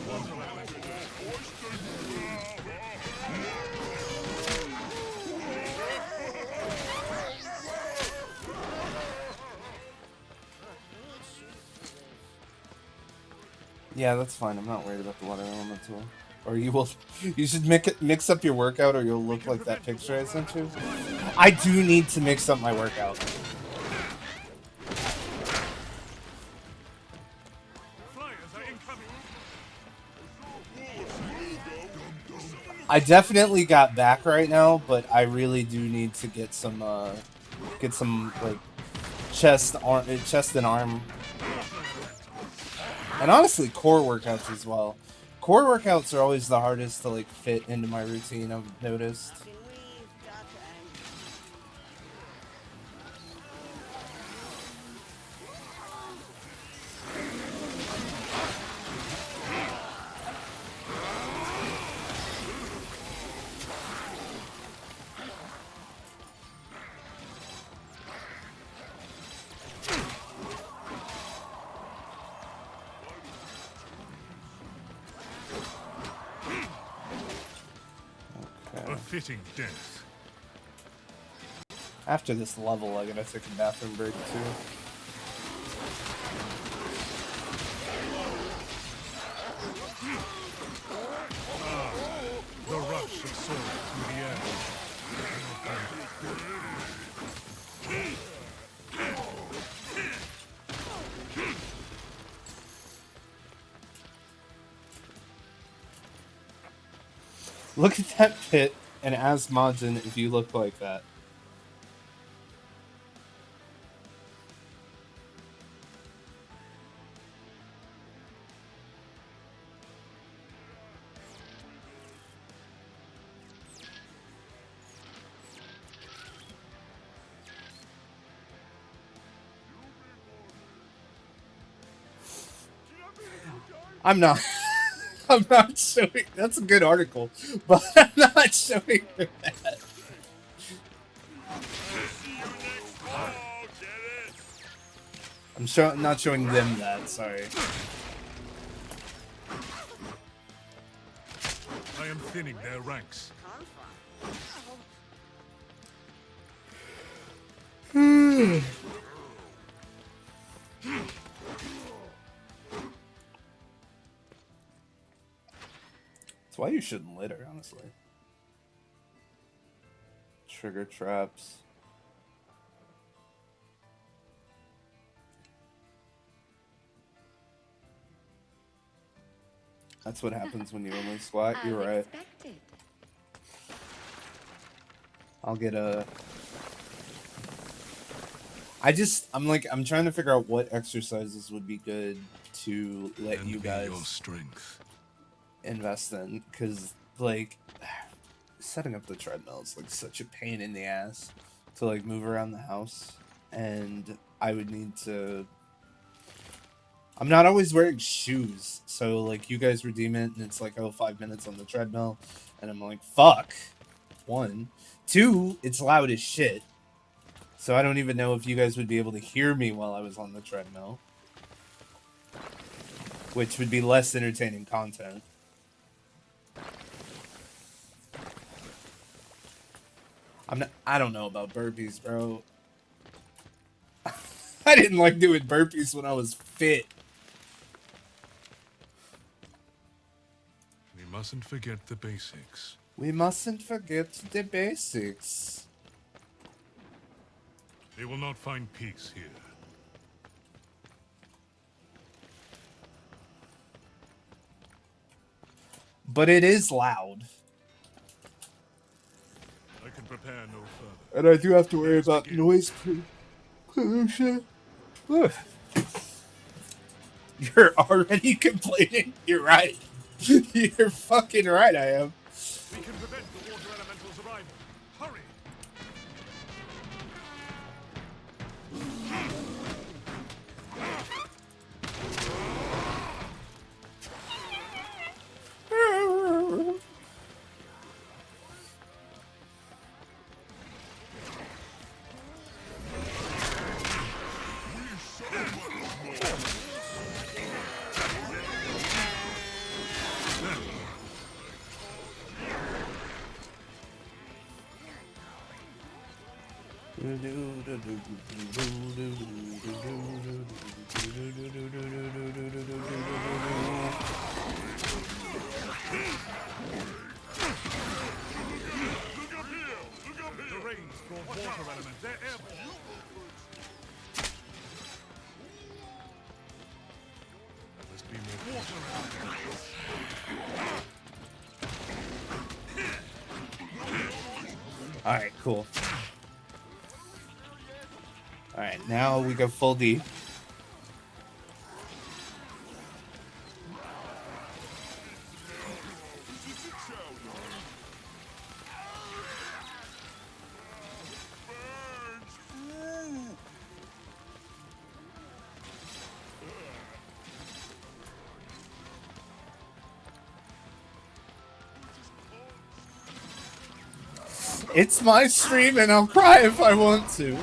Yeah, that's fine. I'm not worried about the water elemental. Or you will... You should mix up your workout or you'll look like that picture I sent you. I do need to mix up my workout. I definitely got back right now, but I really do need to get some like chest and arm, and honestly core workouts as well. Core workouts are always the hardest to like fit into my routine, I've noticed. A fitting death. After this level, I gotta take a bathroom break too. The rush of soul through the air. Look at that pit and ask Majin if you look like that. I'm not. I'm not showing. That's a good article, but I'm not showing her that. I'm not showing them that. Sorry. am thinning their ranks. That's why you shouldn't litter, honestly. Trigger traps. That's what happens when you only squat. You're right. Unexpected. I'll get a... I'm trying to figure out what exercises would be good to let Lend you me guys your strength. invest in, because like setting up the treadmill is like such a pain in the ass to like move around the house, and I would need to... I'm not always wearing shoes, so like you guys redeem it and it's like, oh, 5 minutes on the treadmill, and I'm like, fuck. 1, 2, it's loud as shit, so I don't even know if you guys would be able to hear me while I was on the treadmill, which would be less entertaining content. I don't know about burpees, bro. I didn't like doing burpees when I was fit. We mustn't forget the basics. We mustn't forget the basics. They will not find peace here. But it is loud. I can prepare no further. And I do have to worry about noise pollution. Ugh. You're already complaining? You're right. You're fucking right, I am. We can prevent the water elemental's arrival. Hurry! The rains brought water elements. They're airborne. There must be more water elements. Alright, cool. Alright, now we go full D. It's my stream and I'll cry if I want to.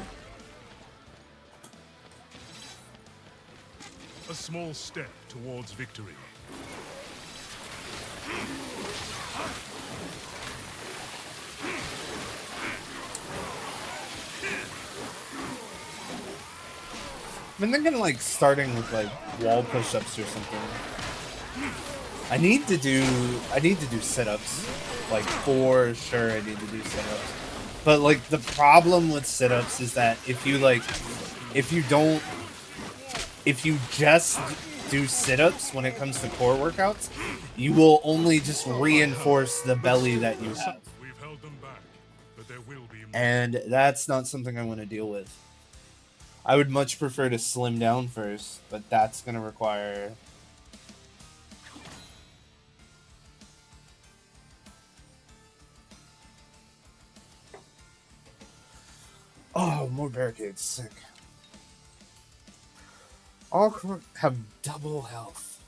A small step towards victory. I've been thinking like starting with like wall push-ups or something. I need to do sit-ups. Like for sure I need to do sit-ups. But like the problem with sit-ups is that if you just do sit-ups when it comes to core workouts, you will only just reinforce the belly that you have. We've held them back, but there will be more. And that's not something I want to deal with. I would much prefer to slim down first, but that's going to require... Oh, more barricades. Sick. All have double health.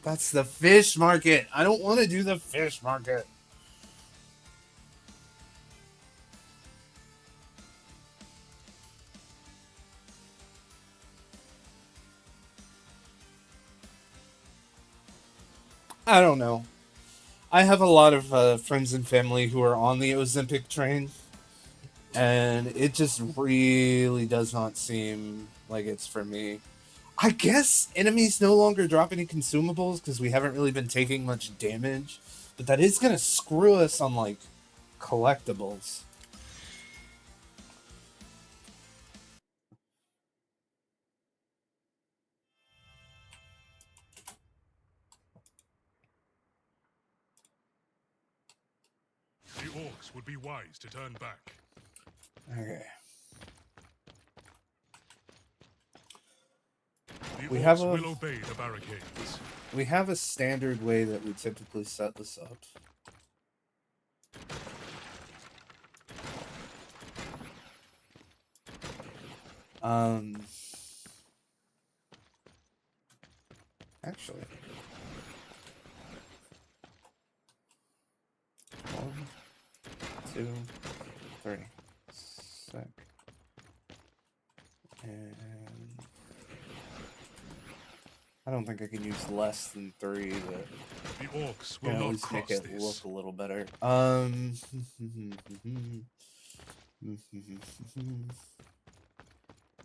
That's the fish market. I don't want to do the fish market. I don't know. I have a lot of friends and family who are on the Ozempic train, and it just really does not seem like it's for me. I guess enemies no longer drop any consumables because we haven't really been taking much damage, but that is gonna screw us on like collectibles. The Orcs would be wise to turn back. Okay. The We Orcs have a- will obey the barricades. We have a standard way that we typically set this up. Actually, 1, 2, 3, sec, and I don't think I can use less than 3, but The Orcs will yeah, at not least make cross it this. look a little better.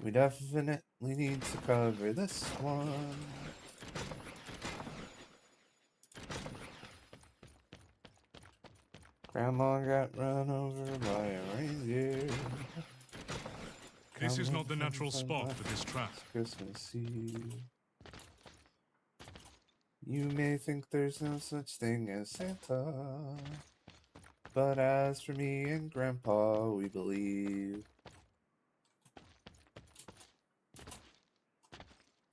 We definitely need to cover this one. Grandma got run over by a reindeer. This is not the Coming natural from spot last for this trap. Christmas Eve. You may think there's no such thing as Santa, but as for me and Grandpa, we believe.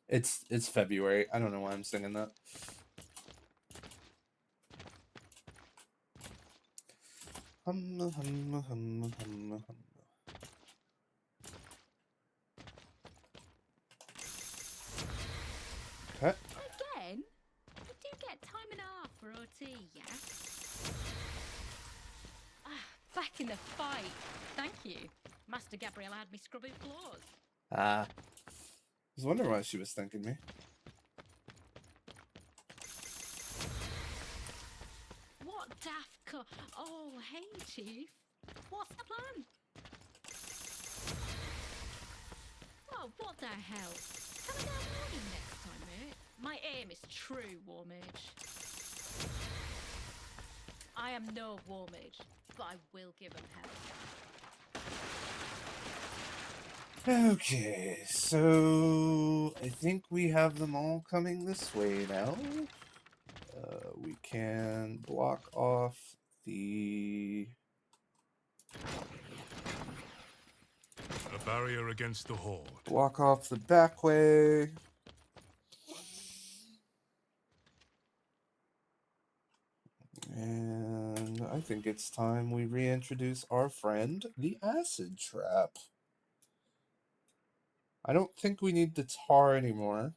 It's February. I don't know why I'm singing that. Hum, hum, hum, hum, hum. Okay. Again? I do get time and a half for OT, yeah? Back in the fight. Thank you. Master Gabrielle had me scrubbing floors. I was wondering why she was thanking me. What daft Oh, hey, Chief. What's the plan? Oh, what the hell? Come down warning next time, mate. My aim is true war mage. I am no war mage, but I will give him hell. Okay, so I think we have them all coming this way now. We can block off the... A barrier against the horde. Block off the back way. And I think it's time we reintroduce our friend, the acid trap. I don't think we need the tar anymore.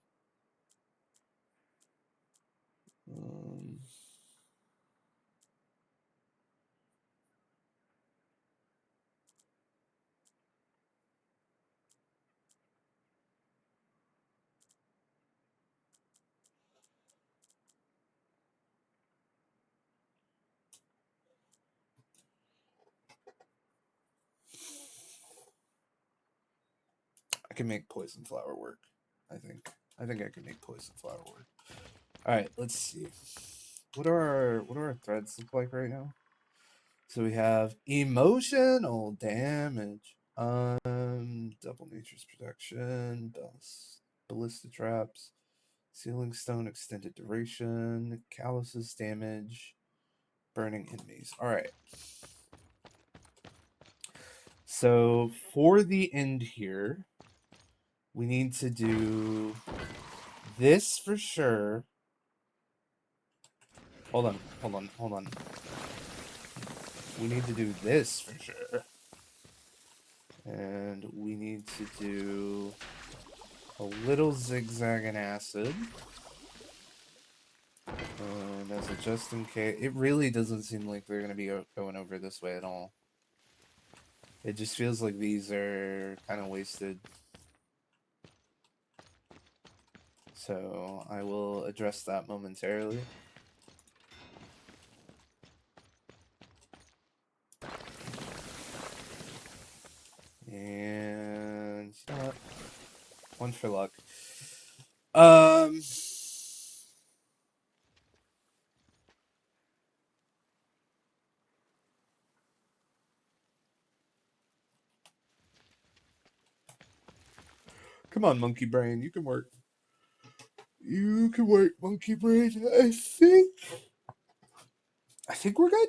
I can make poison flower work. I think I can make poison flower work. All right, let's see. What do our threads look like right now? So we have emotional damage, double nature's protection, ballista traps, sealing stone extended duration, calluses damage, burning enemies. All right. So for the end here, we need to do this for sure. Hold on. We need to do this for sure. And we need to do a little zigzag and acid. And as a just in case, it really doesn't seem like they're going to be going over this way at all. It just feels like these are kind of wasted. So I will address that momentarily. One for luck. Um. Come on, monkey brain. You can work. You can work, monkey brain. I think we're good.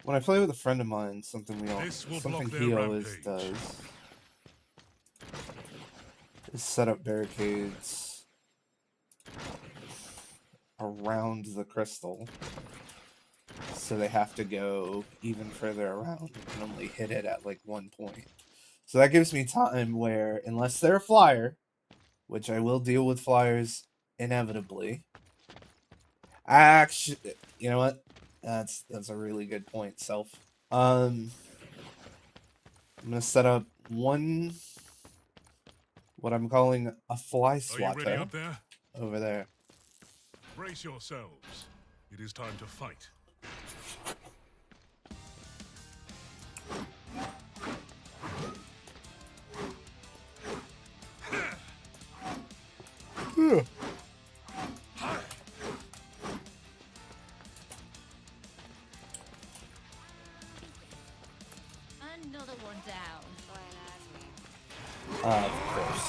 When I play with a friend of mine, something This will block something their he always rampage. does is set up barricades around the crystal, so they have to go even further around and only hit it at like one point. So that gives me time where, unless they're a flyer, which I will deal with flyers inevitably. Actually, you know what? That's a really good point, Self. I'm gonna set up one, what I'm calling a fly Are you ready swatter up there? over there. Brace yourselves. It is time to fight. Another one down. Of course.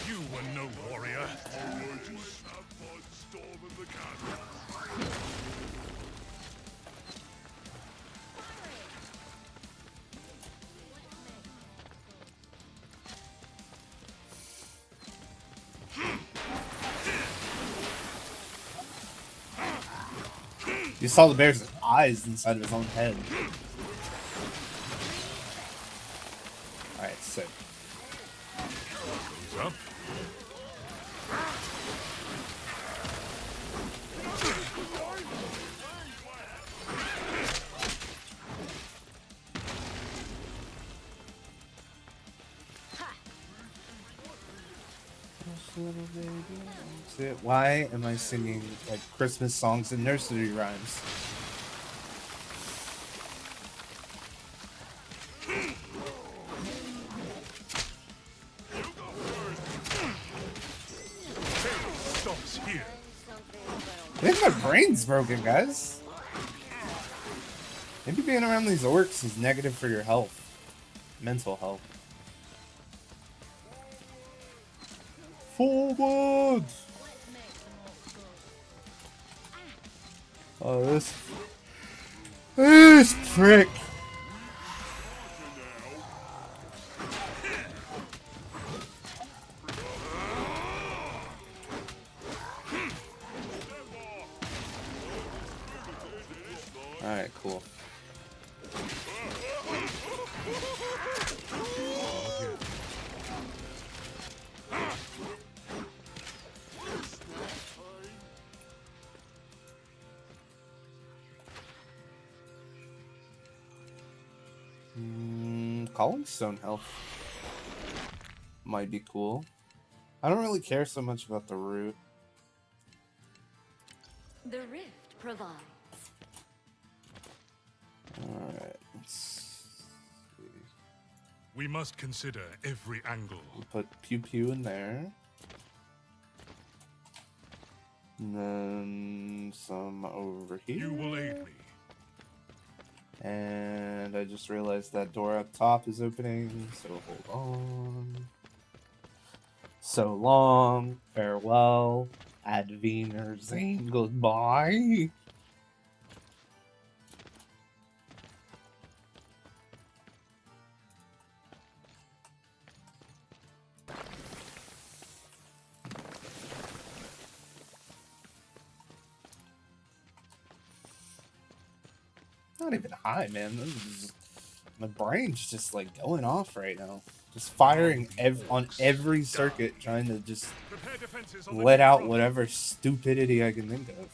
You were no warrior. Almighty Snapbot storming the castle. You saw the bear's eyes inside of his own head. Alright, sick. Goes up. Why am I singing like Christmas songs and nursery rhymes? Stops here. I think my brain's broken, guys. Maybe being around these orcs is negative for your health. Mental health. Forward! Oh, this prick! Alright, cool. Calling stone health might be cool. I don't really care so much about the root. The rift provides. Alright, let's see. We must consider every angle. We'll put Pew Pew in there. And then some over here. You will aid me. And I just realized that door up top is opening, so hold on. So long, farewell, Advenerzane, goodbye. Not even high, man. My brain's just like going off right now. Just firing on every circuit, trying to just Prepare defenses on the let deep out front. whatever stupidity I can think of.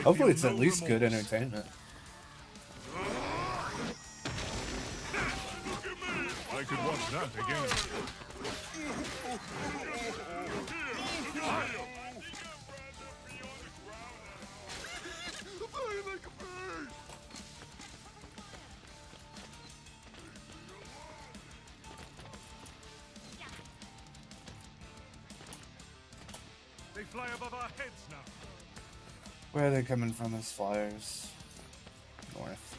Hopefully feel it's at no least good remorse. entertainment. I could watch that again. They fly above our heads now. Where are they coming from as flyers? North.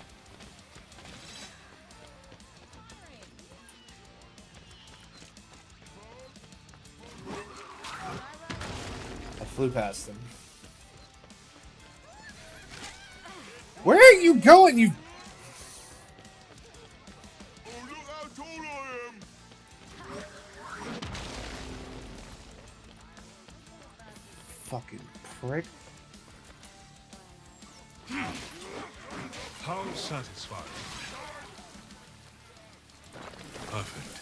I flew past them. Where are you going, you Oh, look how tall I am! fucking prick? How satisfying. Perfect.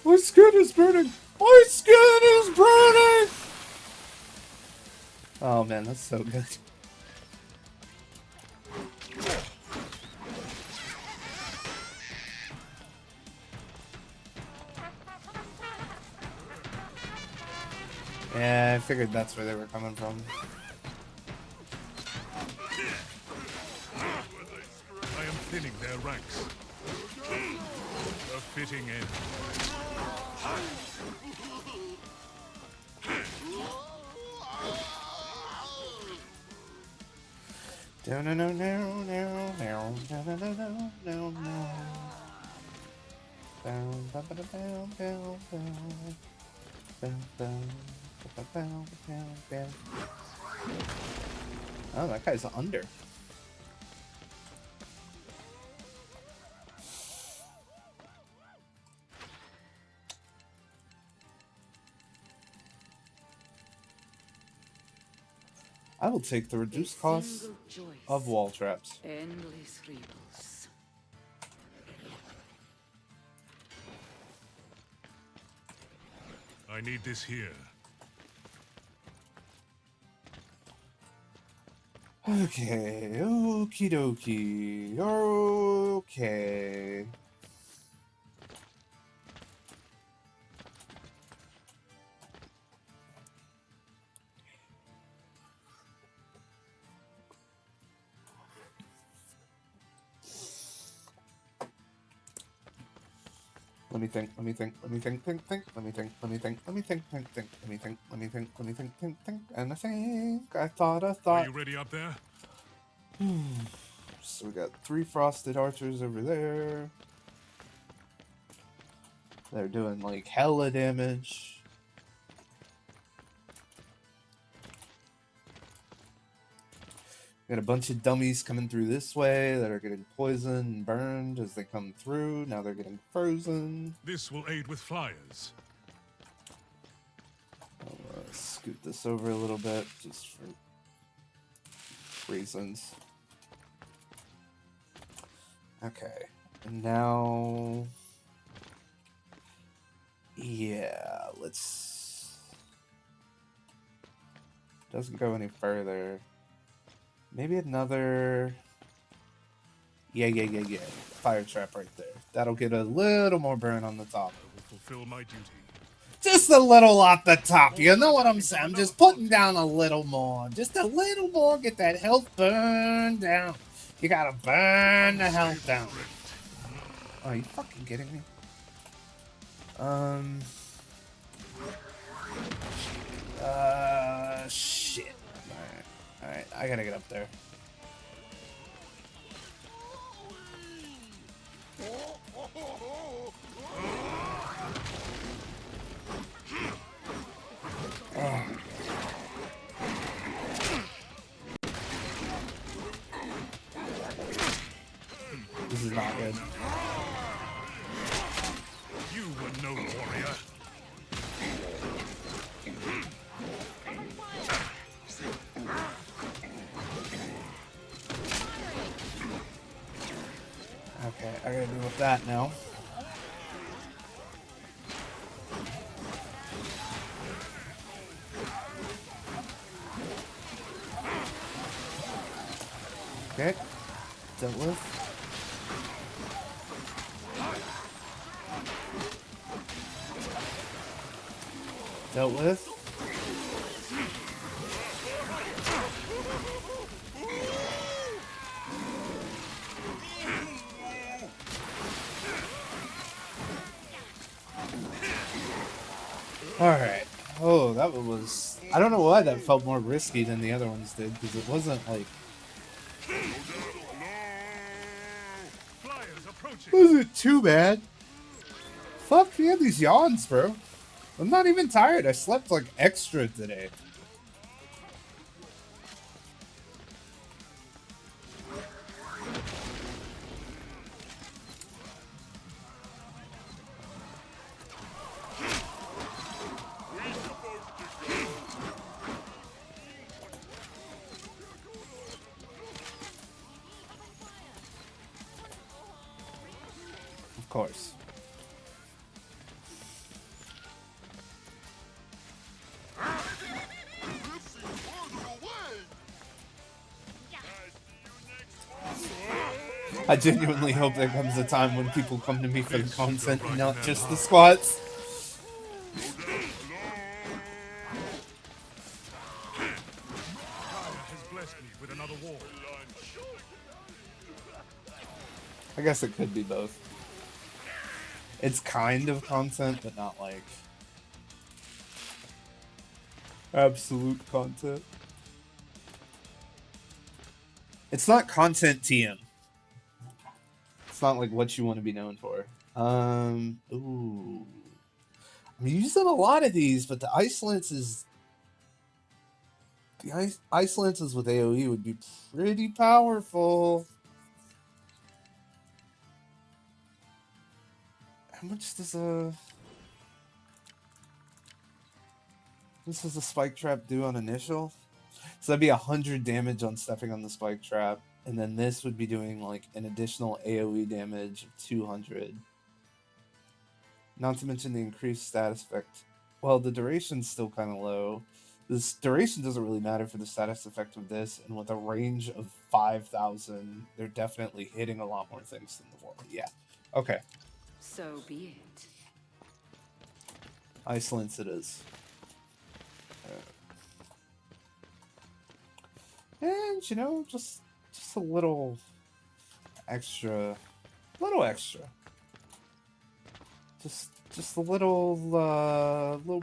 My skin is burning! My skin is burning! Oh man, that's so good. Yeah, I figured that's where they were coming from. I am thinning their ranks. A fitting end. No no no no no no no no no no no no. Down down down down down down down down down down. Oh, that guy's under. I will take the reduced cost Single choice. of wall traps. Endless rebels. I need this here. Okay, okie dokie, okay. Let me think, let me think, let me think, think, let me think, let me think, let me think, think, let me think, let me think, let me think, and I think, I thought, Are you ready up there? So we got 3 frosted archers over there. They're doing like hella damage. Got a bunch of dummies coming through this way that are getting poisoned and burned as they come through. Now they're getting frozen. This will aid with flyers. I'll scoot this over a little bit just for reasons. Okay, and now, yeah, let's. Doesn't go any further. Maybe another. Yeah. Fire trap right there. That'll get a little more burn on the top. I will fulfill my duty. Just a little off the top. You know what I'm saying? I'm just putting down a little more. Just a little more. Get that health burn down. You gotta burn the health down. Are you fucking kidding me? Shit. Alright, I gotta get up there. Oh. This is not good. You were no warrior. Okay, I gotta deal with that now. Okay, dealt with. Dealt with. Alright. Oh, that was... I don't know why that felt more risky than the other ones did, because it wasn't like... Flyers approaching. Wasn't too bad. Fuck, we had these yawns, bro. I'm not even tired. I slept like extra today. Of course. I genuinely hope there comes a time when people come to me for the content and not just the squats. Has blessed me with another wall. I guess it could be both. It's kind of content, but not like absolute content. It's not content TM. It's not like what you want to be known for. Ooh. I'm using a lot of these, but the ice lances. The ice lances with AoE would be pretty powerful. How much does this is a spike trap do on initial? So that'd be 100 damage on stepping on the spike trap, and then this would be doing like an additional AoE damage of 200. Not to mention the increased status effect. Well, the duration's still kind of low. This duration doesn't really matter for the status effect of this, and with a range of 5,000, they're definitely hitting a lot more things than the war. Yeah. Okay. So be it. Ice lance it is. And, you know, just a little extra. Just a little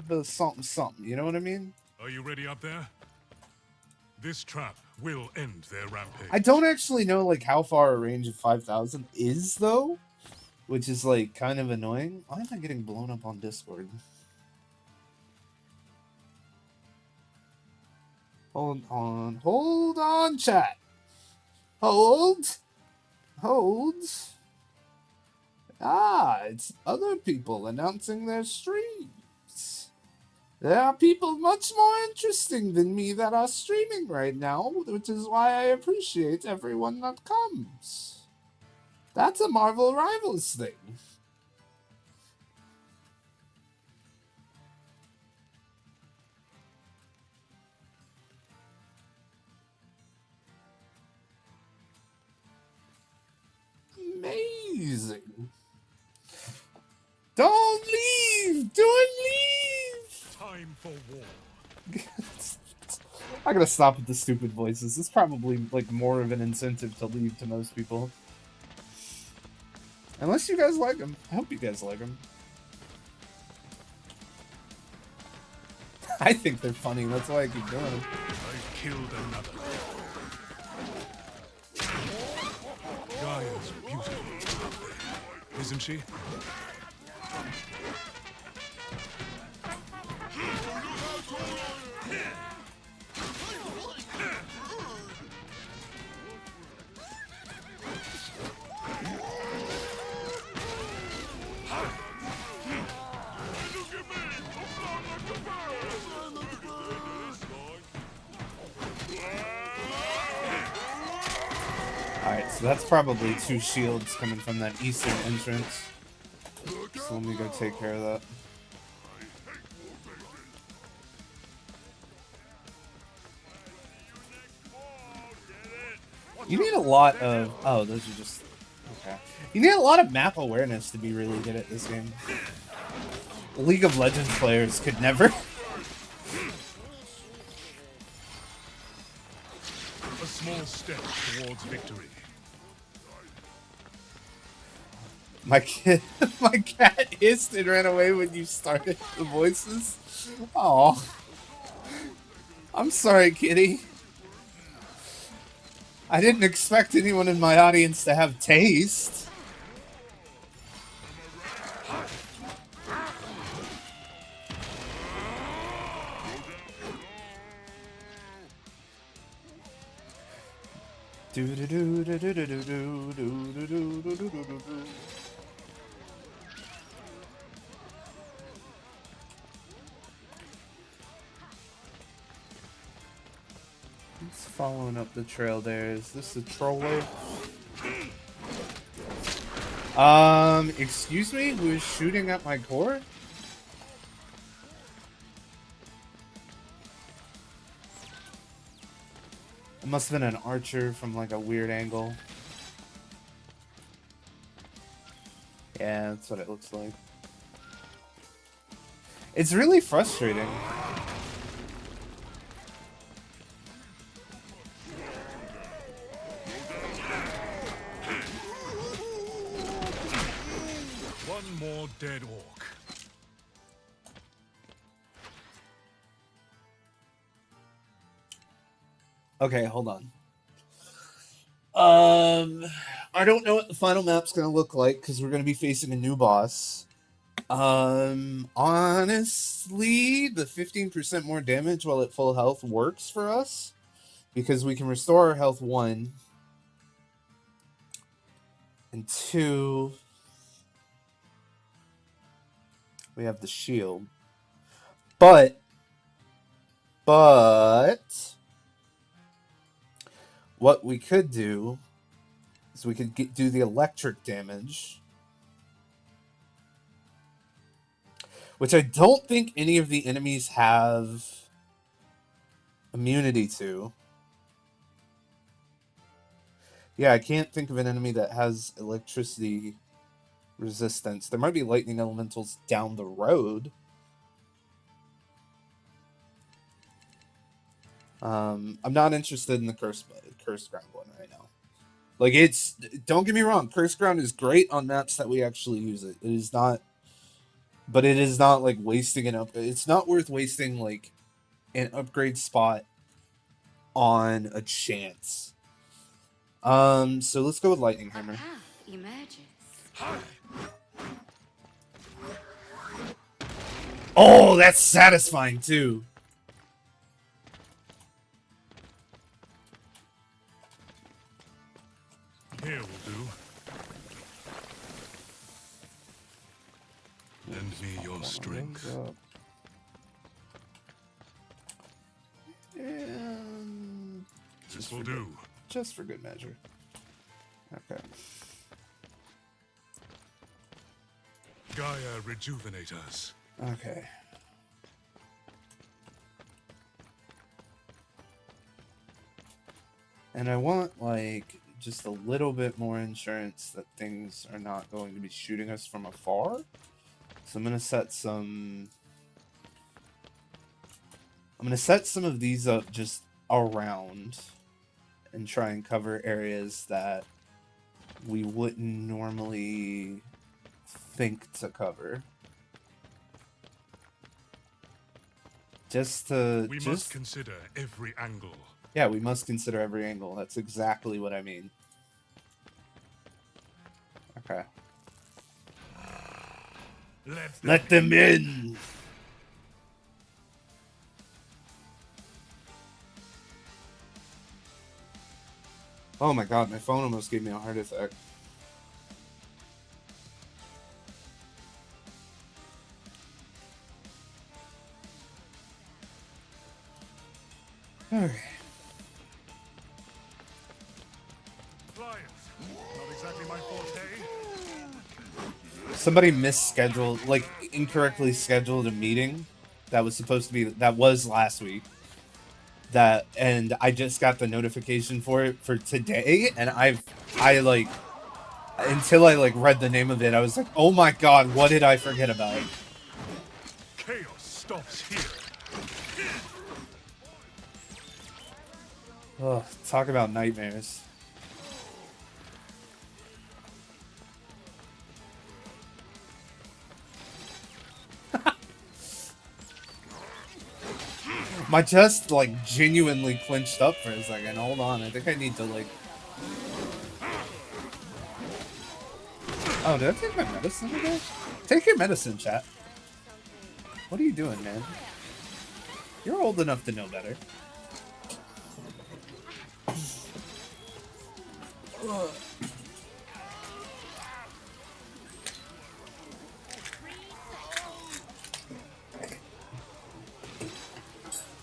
bit of something, you know what I mean? Are you ready up there? This trap will end their rampage. I don't actually know, like, how far a range of 5,000 is, though. Which is, like, kind of annoying. Why am I getting blown up on Discord? Hold on, chat. Hold. Ah, it's other people announcing their streams. There are people much more interesting than me that are streaming right now, which is why I appreciate everyone that comes. That's a Marvel Rivals thing. Amazing. Don't leave! Don't leave! Time for war. I gotta stop with the stupid voices. It's probably like more of an incentive to leave to most people. Unless you guys like them. I hope you guys like them. I think they're funny. That's why I keep doing them. I killed another. Gaia's beautiful, isn't she? Alright, so that's probably 2 shields coming from that eastern entrance. So let me go take care of that. You need a lot of... Oh, those are just... Okay. You need a lot of map awareness to be really good at this game. League of Legends players could never... A small step towards victory. My cat hissed and ran away when you started the voices. Oh, I'm sorry, kitty. I didn't expect anyone in my audience to have taste. Do do do do do do do do do do do do do. He's following up the trail there. Is this the trolley? Excuse me? Who is shooting at my core? It must have been an archer from like a weird angle. Yeah, that's what it looks like. It's really frustrating. One more dead orc. Okay, hold on. I don't know what the final map's gonna look like because we're gonna be facing a new boss. Honestly, the 15% more damage while at full health works for us because we can restore our health 1 and 2. We have the shield, but what we could do is we could do the electric damage, which I don't think any of the enemies have immunity to. Yeah, I can't think of an enemy that has electricity resistance. There might be lightning elementals down the road. I'm not interested in the curse ground one right now. Like, don't get me wrong, curse ground is great on maps that we actually use it. It is not, but it is not like wasting an upgrade. It's not worth wasting like an upgrade spot on a chance. So let's go with lightning hammer. A path emerges. Oh, that's satisfying too. Here will do. Lend me your strength. And This will do. just for good measure. Okay. Gaia rejuvenate us. Okay. And I want, like, just a little bit more insurance that things are not going to be shooting us from afar. So I'm going to set some... I'm going to set some of these up just around and try and cover areas that we wouldn't normally think to cover. We must consider every angle. Yeah, we must consider every angle. That's exactly what I mean. Okay. Let them in! Oh my god, my phone almost gave me a heart attack. Okay. Fly Not exactly my forte. Somebody misscheduled, like incorrectly scheduled a meeting that was supposed to be that was last week. And I just got the notification for it for today, and I like until I like read the name of it, I was like, oh my god, what did I forget about? Chaos stops here. Oh, talk about nightmares. My chest like genuinely clenched up for a second. Hold on, I think I need to like. Oh, did I take my medicine today? Take your medicine, chat. What are you doing, man? You're old enough to know better.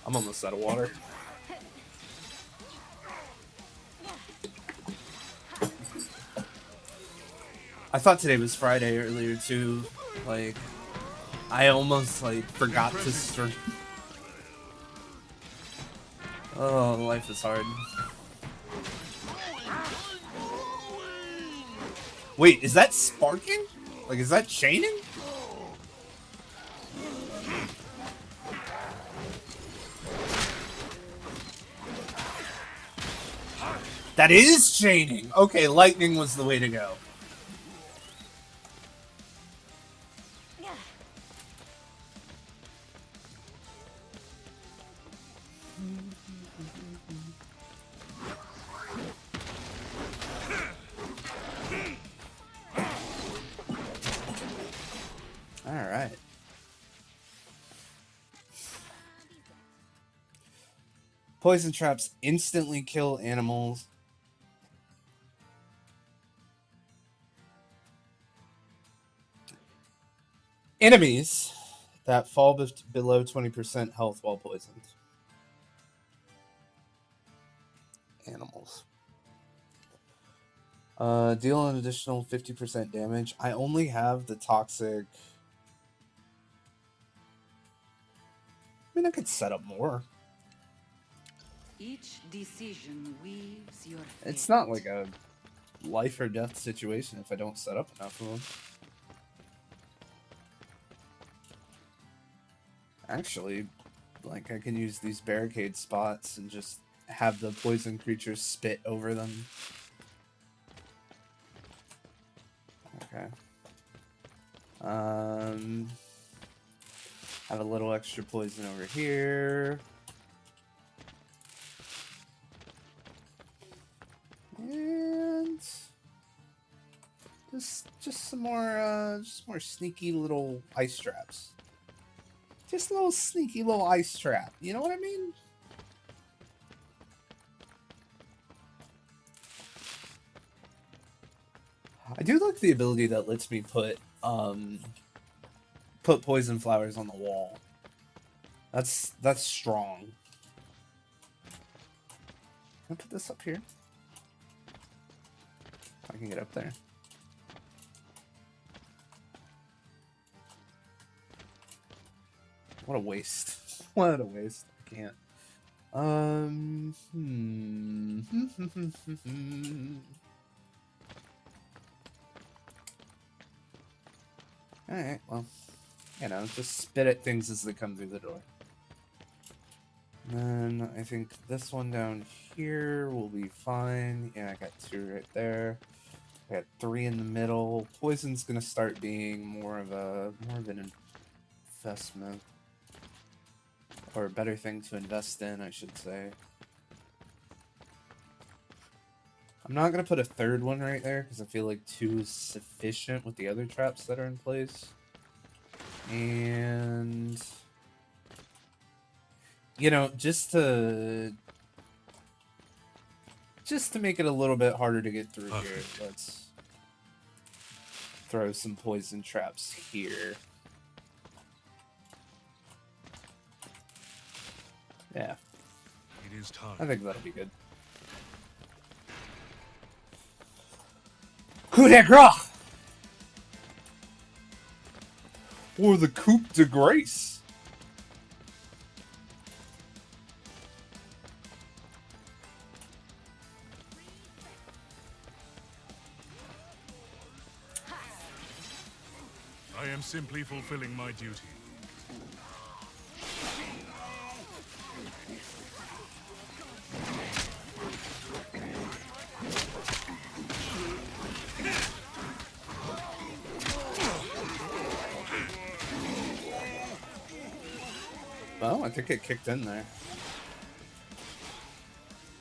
I'm almost out of water. I thought today was Friday earlier too. Like, I almost like forgot to stream. Oh, life is hard. Wait, is that sparking? Like, is that chaining? That is chaining! Okay, lightning was the way to go. Alright. Poison traps instantly kill animals. Enemies that fall below 20% health while poisoned. Animals. Deal an additional 50% damage. I only have the toxic. I mean, I could set up more. Each decision weaves your fate. It's not like a life or death situation if I don't set up enough of them. Actually, like, I can use these barricade spots and just have the poison creatures spit over them. Okay. Have a little extra poison over here. And just some more sneaky little ice traps. Just a little sneaky little ice trap. You know what I mean? I do like the ability that lets me put poison flowers on the wall. That's strong. Can I put this up here? If I can get up there. What a waste. What a waste. I can't. Alright, well, you know, just spit at things as they come through the door. And then I think this one down here will be fine. Yeah, I got 2 right there. I got 3 in the middle. Poison's gonna start being more of an investment. Or a better thing to invest in, I should say. I'm not going to put a 3rd one right there, because I feel like 2 is sufficient with the other traps that are in place. And, you know, just to make it a little bit harder to get through here, let's throw some poison traps here. Yeah. It is time. I think that'll be good. Coup de grace! Or the coup de grace. I am simply fulfilling my duty. Well, I think it kicked in there.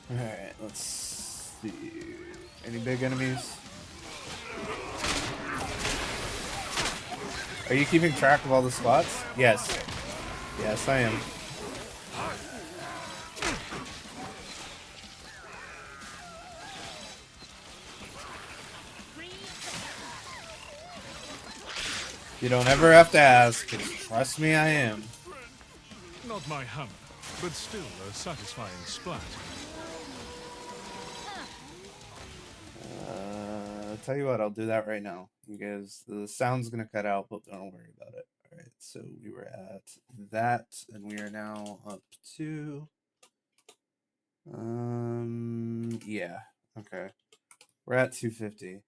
Alright, let's see. Any big enemies? Are you keeping track of all the spots? Yes. Yes, I am. You don't ever have to ask, 'cause trust me, I am. Not my hammer, but still a satisfying splat. Tell you what, I'll do that right now. You guys, the sound's gonna cut out, but don't worry about it. Alright, so we were at that, and we are now up to... yeah, okay. We're at 250.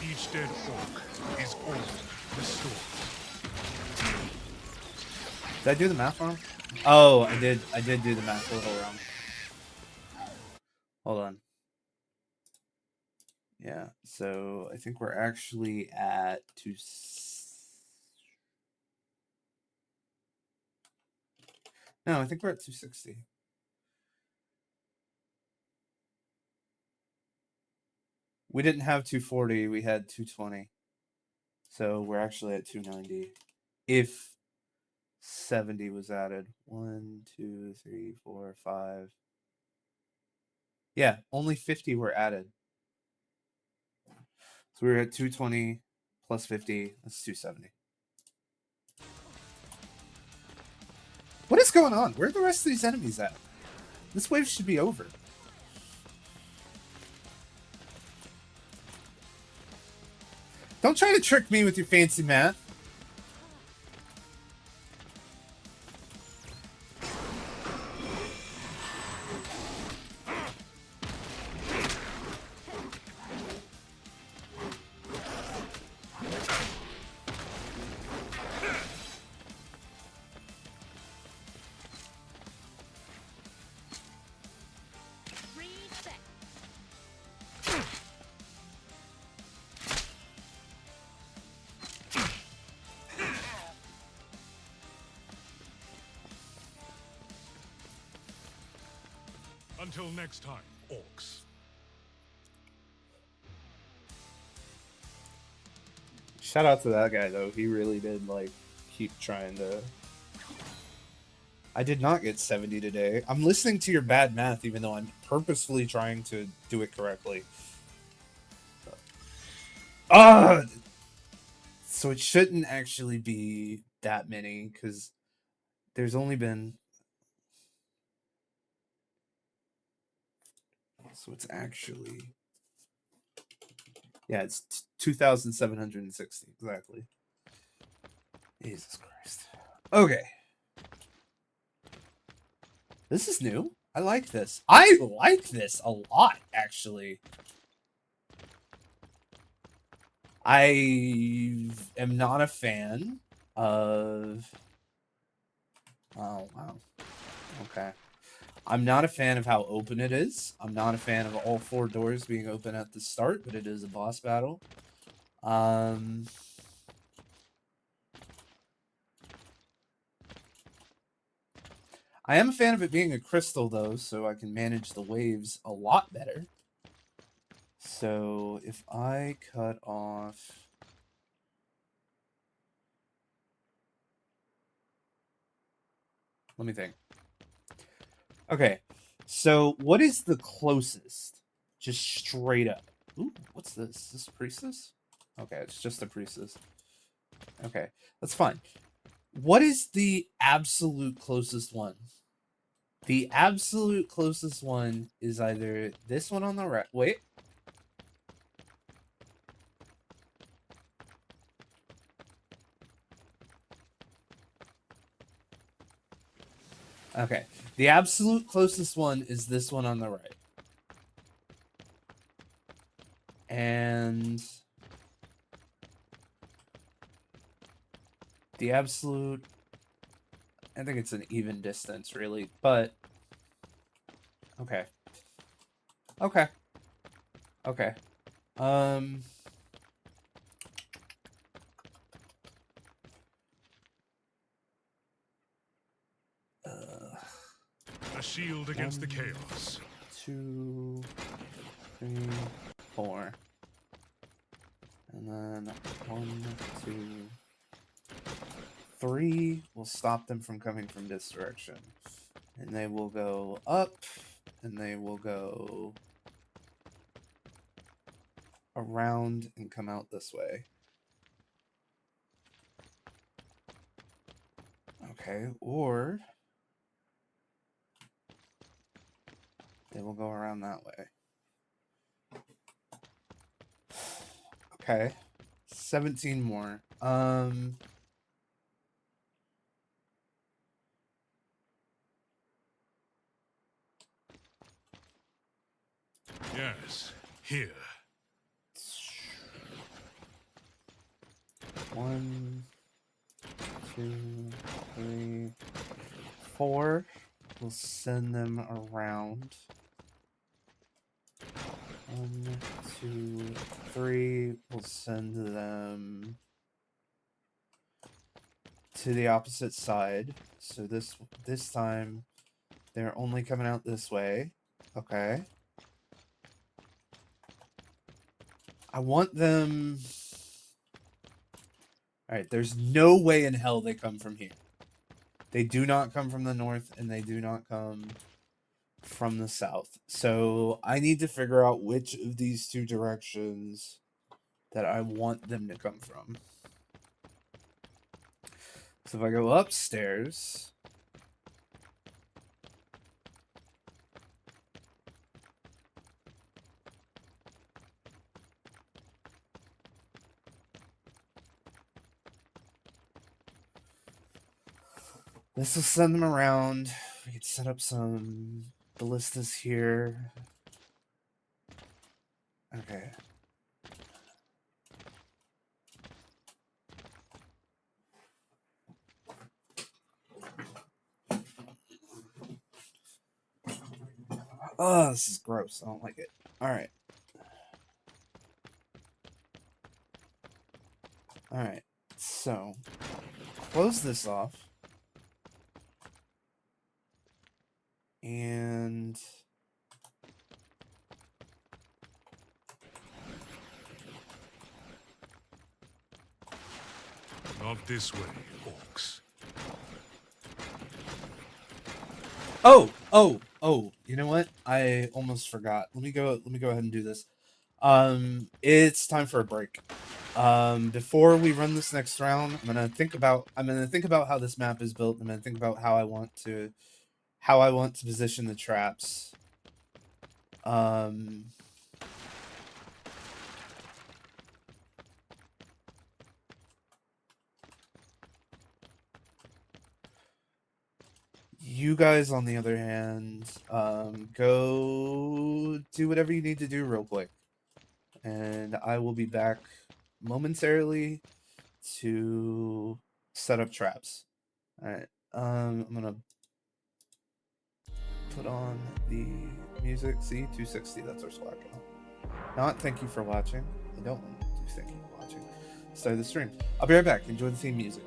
Each dead orc is orc restored. Did I do the math wrong? Oh, I did do the math a little wrong. Hold on. Yeah, so I think we're actually at No, I think we're at 260. We didn't have 240, we had 220. So we're actually at 290. If 70 was added. 1, 2, 3, 4, 5. Yeah, only 50 were added. So we were at 220 plus 50. That's 270. What is going on? Where are the rest of these enemies at? This wave should be over. Don't try to trick me with your fancy math. Until next time, orcs. Shout out to that guy, though. He really did, like, keep trying to... I did not get 70 today. I'm listening to your bad math, even though I'm purposefully trying to do it correctly. Ah! So it shouldn't actually be that many, because there's only been... So it's actually... Yeah, it's 2,760, exactly. Jesus Christ. Okay. This is new. I like this. I like this a lot, actually. I am not a fan of... Oh, wow. Okay. I'm not a fan of how open it is. I'm not a fan of all 4 doors being open at the start, but it is a boss battle. I am a fan of it being a crystal, though, so I can manage the waves a lot better. So if I cut off... Let me think. Okay, so what is the closest? Just straight up. Ooh, what's this? Is this a priestess? Okay, it's just a priestess. Okay, that's fine. What is the absolute closest one? The absolute closest one is either this one on the right. Wait. Okay. The absolute closest one is this one on the right. And the absolute, I think it's an even distance, really, but okay. Okay. Okay. A shield against the 1, chaos. 2, 3, 4. And then 1, 2, 3 will stop them from coming from this direction. And they will go up, and they will go around and come out this way. Okay, or they will go around that way. Okay. 17 more. Yes, here. 1, 2, 3, 4. We'll send them around. 1, 2, 3. We'll send them to the opposite side. So this time they're only coming out this way. Okay. I want them. Alright, there's no way in hell they come from here. They do not come from the north, and they do not come from the south. So I need to figure out which of these two directions that I want them to come from. So if I go upstairs, this will send them around. We could set up some ballistas here. Okay. Oh, this is gross. I don't like it. Alright. Alright. So, close this off. And Not this way, Orcs. oh, you know what? I almost forgot. Let me go ahead and do this. It's time for a break. Before we run this next round, I'm gonna think about how this map is built. I'm gonna think about how I want to position the traps. You guys, on the other hand, go do whatever you need to do real quick. And I will be back momentarily to set up traps. Alright, I'm gonna put on the music. See, 260, that's our squad count. Not thank you for watching. I don't want to do thank you for watching. Start the stream. I'll be right back. Enjoy the theme music.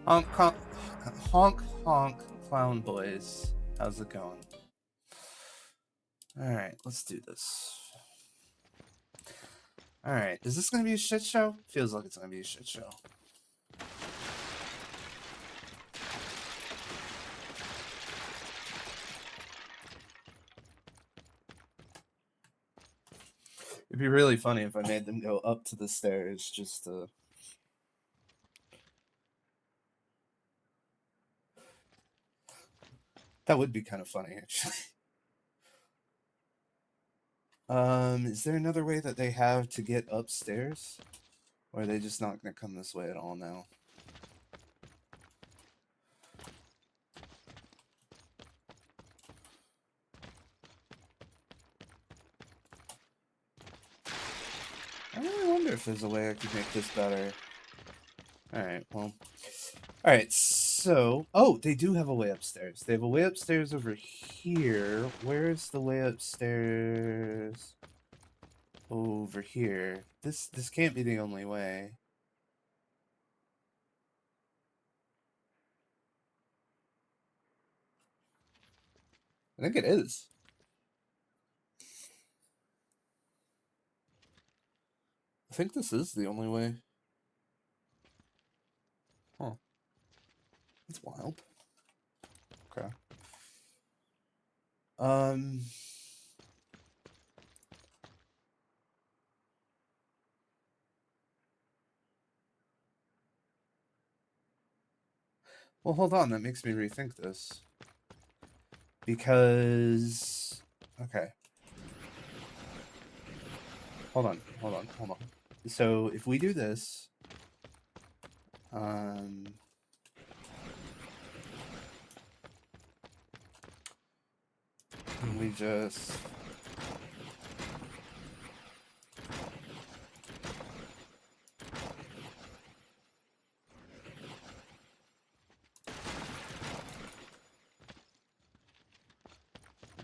Honk, honk, honk, honk, clown boys. How's it going? Alright, let's do this. Alright, is this gonna be a shit show? Feels like it's gonna be a shit show. It'd be really funny if I made them go up to the stairs just to... That would be kind of funny, actually. Is there another way that they have to get upstairs? Or are they just not gonna come this way at all now? I really wonder if there's a way I could make this better. Alright, well. Alright, so... Oh, they do have a way upstairs. They have a way upstairs over here. Where's the way upstairs? Over here. This can't be the only way. I think it is. I think this is the only way. Huh. That's wild. Okay. Well, hold on. That makes me rethink this. Because... Okay. Hold on. So, if we do this... we just...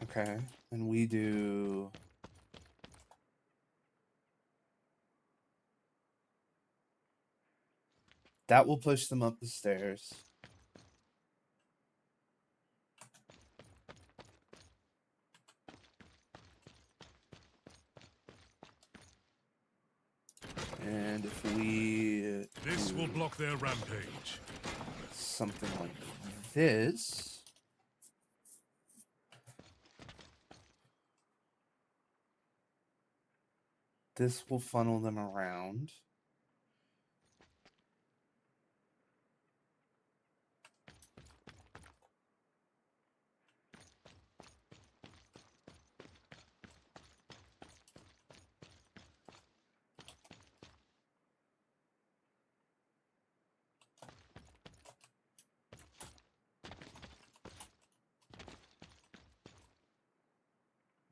Okay, and we do... That will push them up the stairs. And if we... This will block their rampage. Something like this... This will funnel them around.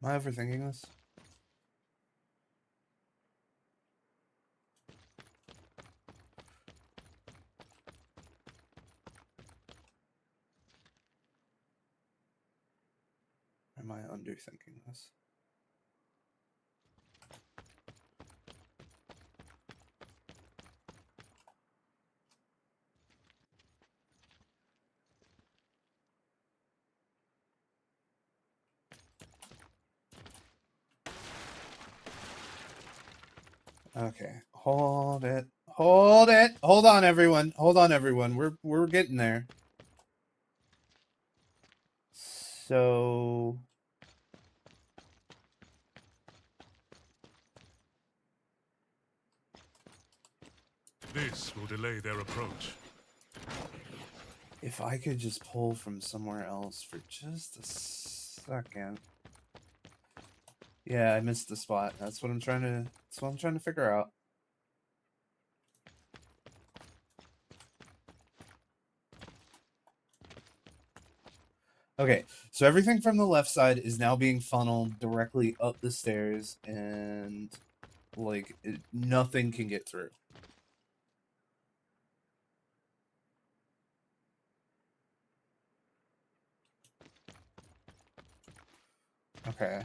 Am I overthinking this? Am I underthinking this? Okay, hold it. Hold it. Hold on, everyone. Hold on, everyone. We're getting there. So This will delay their approach. if I could just pull from somewhere else for just a second. Yeah, I missed the spot. That's what I'm trying to figure out. Okay, so everything from the left side is now being funneled directly up the stairs, and like nothing can get through. Okay.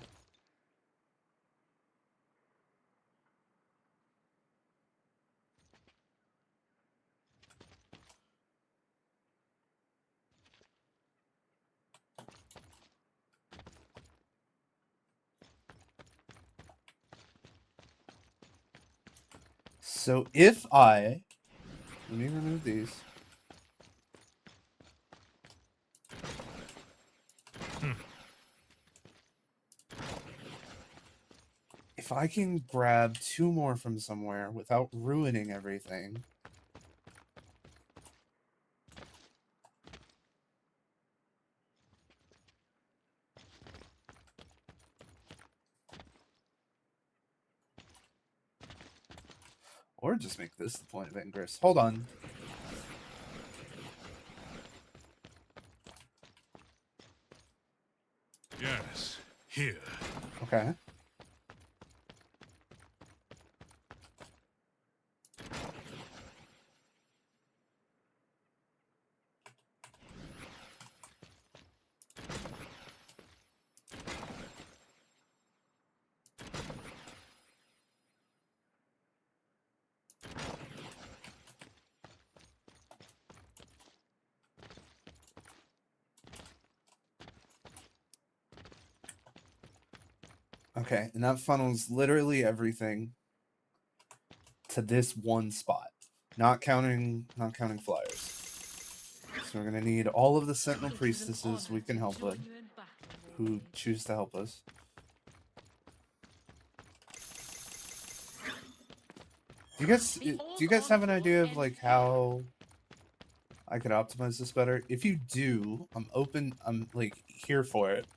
So if let me remove these. If I can grab 2 more from somewhere without ruining everything. Or just make this the point of ingress. Hold on. Yes, here. Okay. Okay, and that funnels literally everything to this one spot. Not counting flyers. So we're gonna need all of the Sentinel Priestesses we can help with, who choose to help us. Do you guys have an idea of like how I could optimize this better? If you do, I'm like here for it.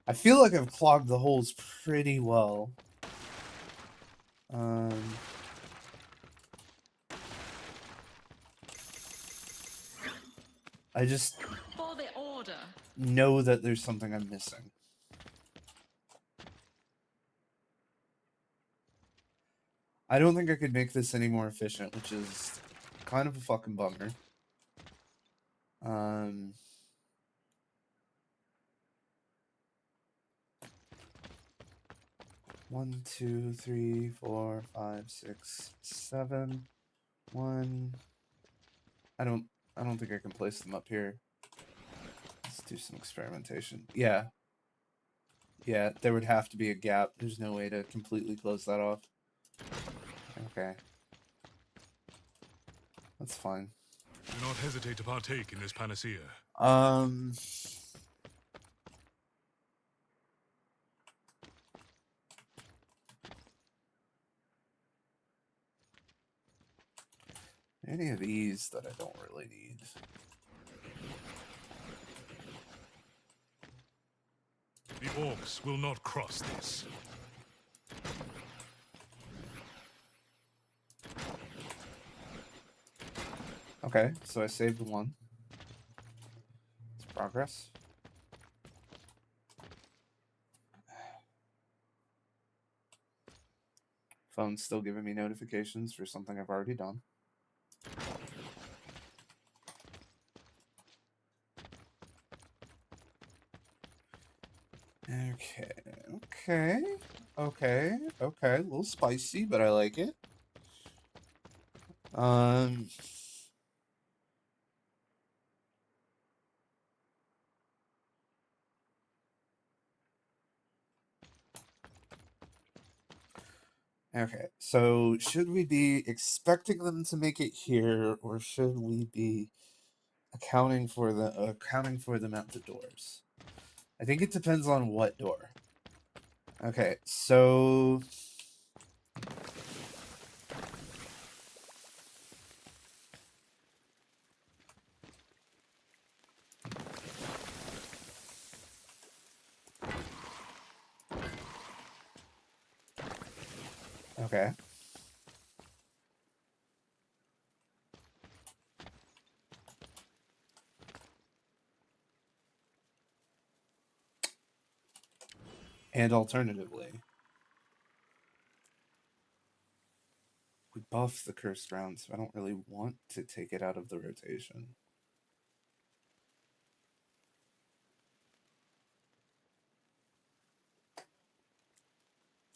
I feel like I've clogged the holes pretty well. I just For the order. know that there's something I'm missing. I don't think I could make this any more efficient, which is kind of a fucking bummer. 1, 2, 3, 4, 5, 6, 7. 1. I don't think I can place them up here. Let's do some experimentation. Yeah. Yeah, there would have to be a gap. There's no way to completely close that off. Okay. That's fine. Do not hesitate to partake in this panacea. Any of these that I don't really need. The Orcs will not cross this. Okay, so I saved 1. It's progress. Phone's still giving me notifications for something I've already done. Okay. A little spicy, but I like it. Okay, so should we be expecting them to make it here, or should we be accounting for them at the doors? I think it depends on what door. Okay, so okay. And alternatively, we buff the cursed round, so I don't really want to take it out of the rotation.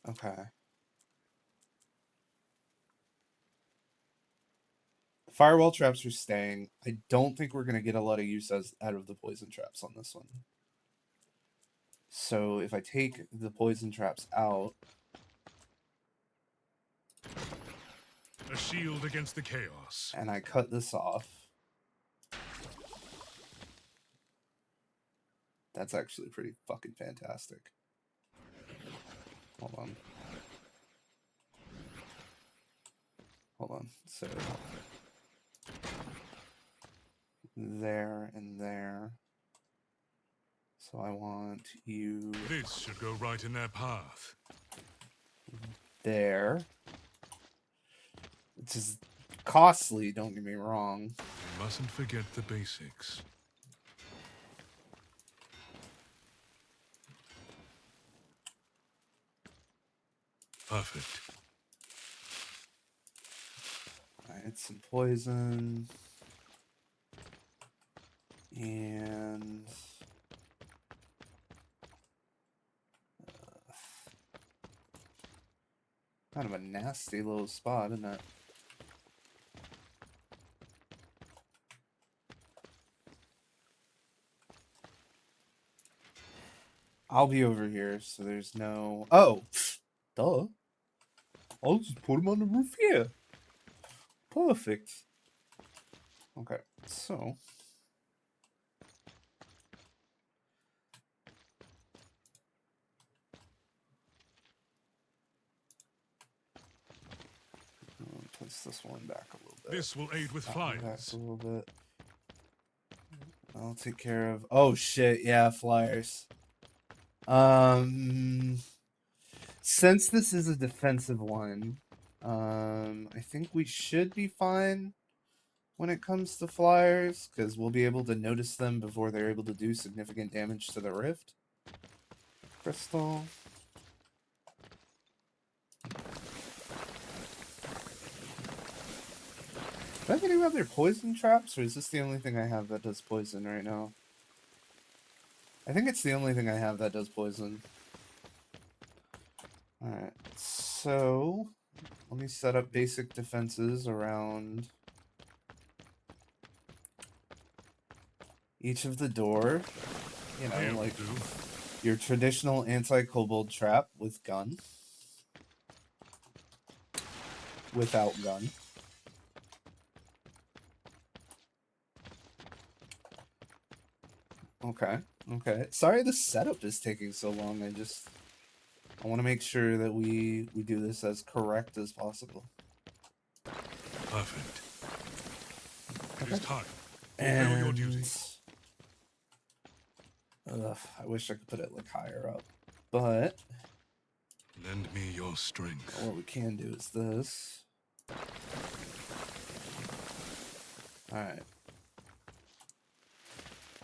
Okay. Firewall traps are staying. I don't think we're going to get a lot of use out of the poison traps on this one. So if I take the poison traps out, shield against the chaos. And I cut this off. That's actually pretty fucking fantastic. Hold on. Hold on. So there and there. So I want you This should go right in their path. there. Which is costly, don't get me wrong. We mustn't forget the basics. Perfect. Alright, some poison. And kind of a nasty little spot, isn't it? I'll be over here, so there's no... Oh! Duh. I'll just put him on the roof here. Perfect. Okay, so... Place this one back a little bit. This will aid with That one back flyers. a little bit. I'll take care of... Oh, shit. Yeah, flyers. Since this is a defensive one, I think we should be fine when it comes to flyers, because we'll be able to notice them before they're able to do significant damage to the rift. Crystal. Do I have any other poison traps, or is this the only thing I have that does poison right now? I think it's the only thing I have that does poison. Alright, so let me set up basic defenses around each of the door. You know, like your traditional anti-kobold trap with gun. Without gun. Okay, okay. Sorry the setup is taking so long. I want to make sure that we do this as correct as possible. Perfect. It is time. Fulfill your duties. I wish I could put it like higher up, but Lend me your strength. what we can do is this. All right.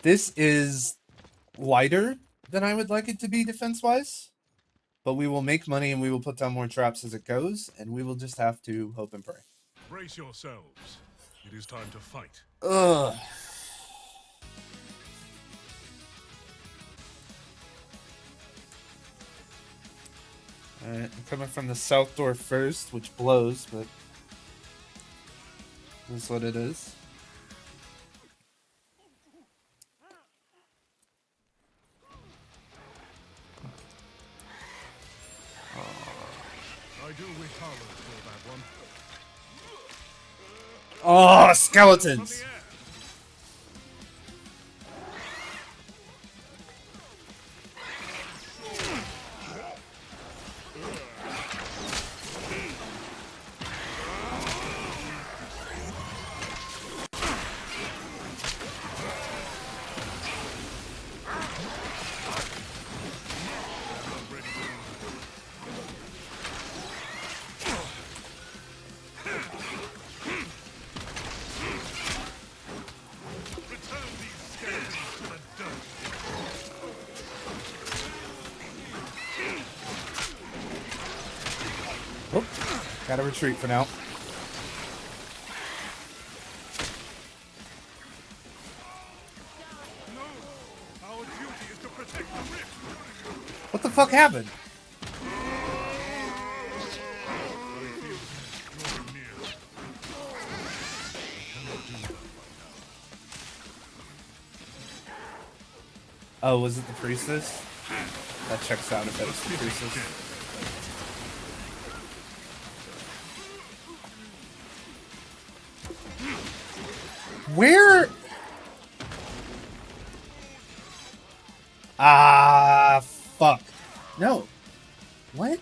This is lighter than I would like it to be defense-wise, but we will make money and we will put down more traps as it goes, and we will just have to hope and pray. Brace yourselves. It is time to fight. Ugh. Alright, I'm coming from the south door first, which blows, but that's what it is. I do wish Harlow for that one. Oh, From skeletons! the air. Return these skeletons to the dirt. Oh, gotta retreat for now. No, our duty is to protect the rift. What the fuck happened? Drawing near. Cannot do that right Oh, was it the priestess? That checks out if it's the priestess. Where? Ah, fuck. No. What?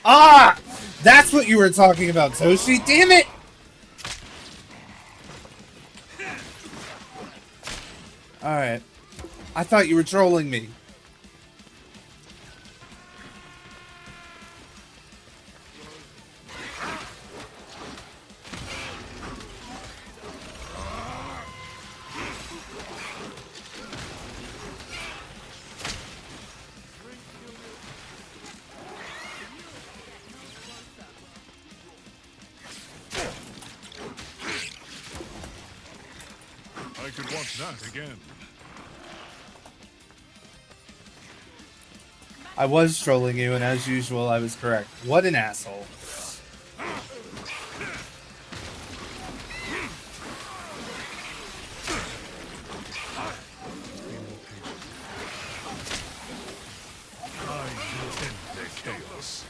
Ah! That's what you were talking about, Toshi. Damn it! Alright. I thought you were trolling me. I could watch that again. I was trolling you, and as usual, I was correct. What an asshole. I will end their chaos.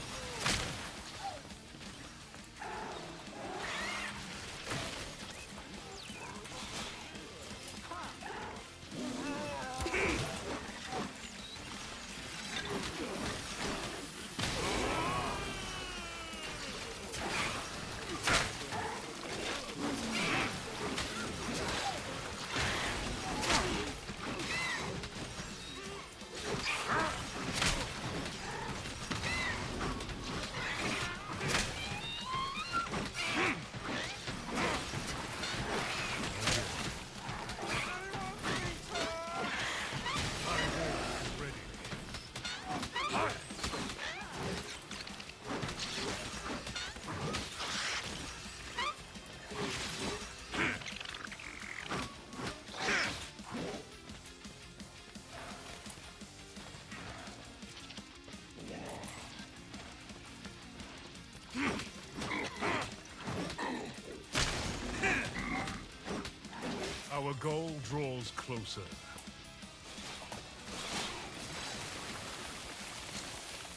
Our goal draws closer.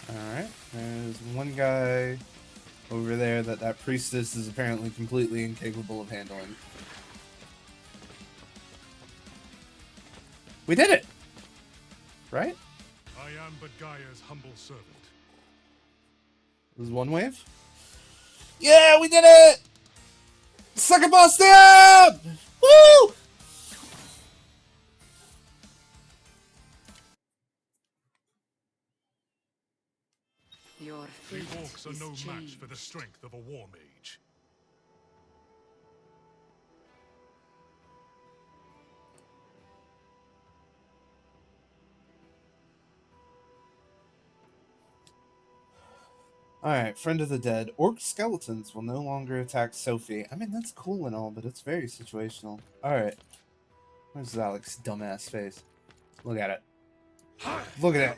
Alright, there's one guy over there that priestess is apparently completely incapable of handling. We did it! Right? I am but Gaia's humble servant. This is one wave? Yeah, we did it! Sucker boss down! Woo! Your The fate Orcs are is no match changed. for the strength of a war mage. Alright, Friend of the Dead. Orc skeletons will no longer attack Sophie. I mean, that's cool and all, but it's very situational. Alright. Where's Alex's dumbass face? Look at it. Look at it.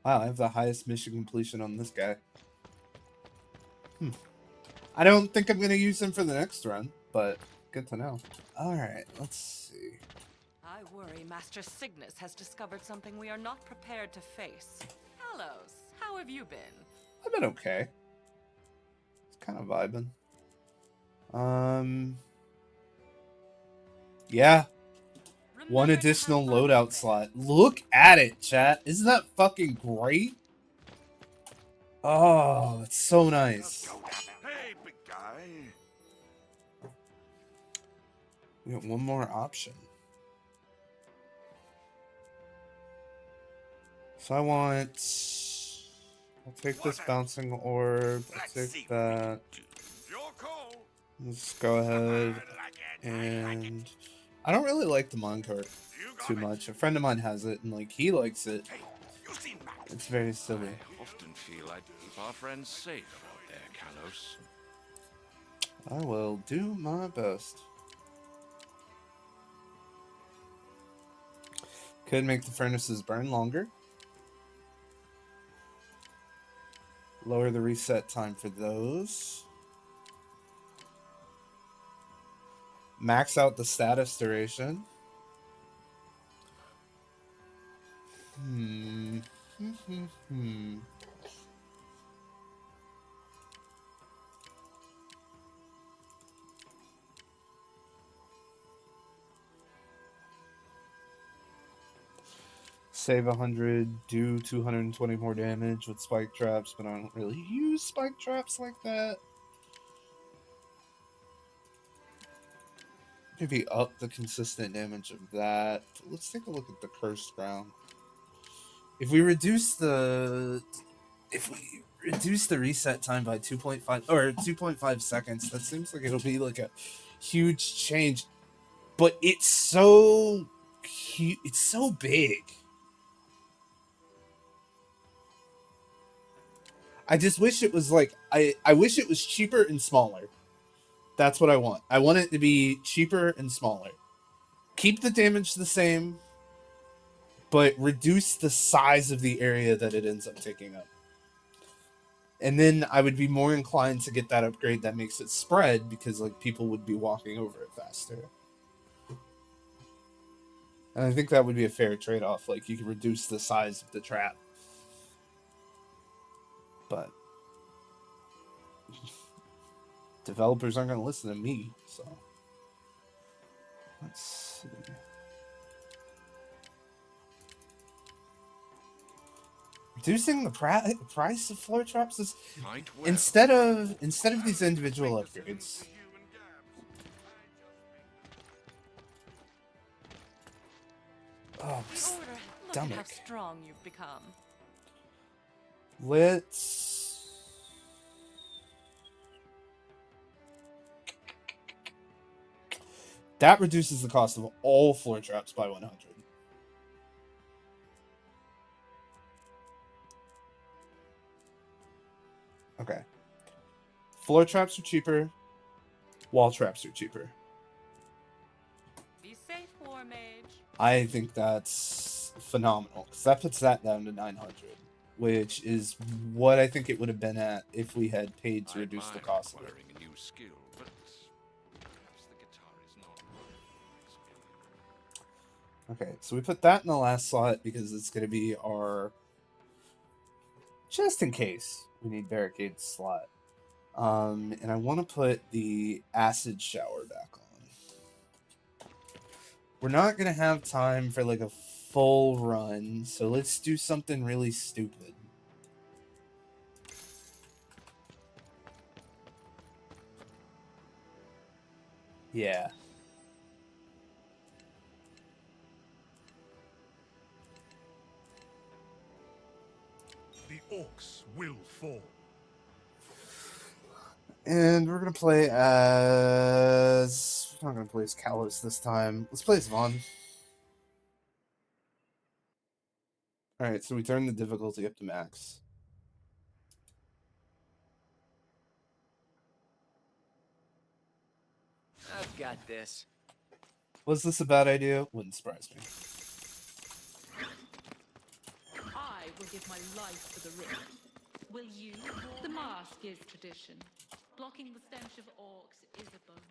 Wow, I have the highest mission completion on this guy. I don't think I'm going to use him for the next run, but good to know. Alright, let's see. I worry Master Cygnus has discovered something we are not prepared to face. Hallows, how have you been? I've been okay. It's kind of vibing. Yeah. One Remember to additional have fun loadout with it. slot. Look at it, chat. Isn't that fucking great? Oh, it's so nice. Hey, big guy. We got one more option. So I want... I'll take this bouncing orb. I'll take that. Your call. Let's go ahead and... I don't really like the Moncourt too much. A friend of mine has it, and like he likes it. Hey, you seen Max? It's very silly. I often feel I'd keep our friends safe out there, Kalos. I will do my best. Could make the furnaces burn longer. Lower the reset time for those. Max out the status duration. Hmm. Save 100, do 220 more damage with spike traps, but I don't really use spike traps like that. Maybe up the consistent damage of that. Let's take a look at the cursed ground. If we reduce the reset time by 2.5 or 2.5 seconds, that seems like it'll be like a huge change. But it's so cute. It's so big. I just wish it was like I wish it was cheaper and smaller. That's what I want. I want it to be cheaper and smaller. Keep the damage the same, but reduce the size of the area that it ends up taking up. And then I would be more inclined to get that upgrade that makes it spread, because like people would be walking over it faster. And I think that would be a fair trade-off. Like, you can reduce the size of the trap. But developers aren't going to listen to me, so let's see. Reducing the price of floor traps is Fight well. instead of these individual upgrades. Oh, The Order, look at how stomach. strong you've become. Let's that reduces the cost of all floor traps by 100. Okay. Floor traps are cheaper. Wall traps are cheaper. Be safe, War Mage. I think that's phenomenal, because that puts that down to 900, which is what I think it would have been at if we had paid to I reduce the admire cost of it. acquiring a new skill, but perhaps the guitar is not my skill. Okay, so we put that in the last slot because it's going to be our, just in case we need barricade slot. And I want to put the acid shower back on. We're not going to have time for like a full run, so let's do something really stupid. Yeah. The Orcs will fall. And we're going to play as... We're not going to play as Kalos this time. Let's play as Vaughn. Alright, so we turn the difficulty up to max. I've got this. Was this a bad idea? Wouldn't surprise me. I will give my life for the rift. Will you? The mask is tradition. Blocking the stench of orcs is a bonus.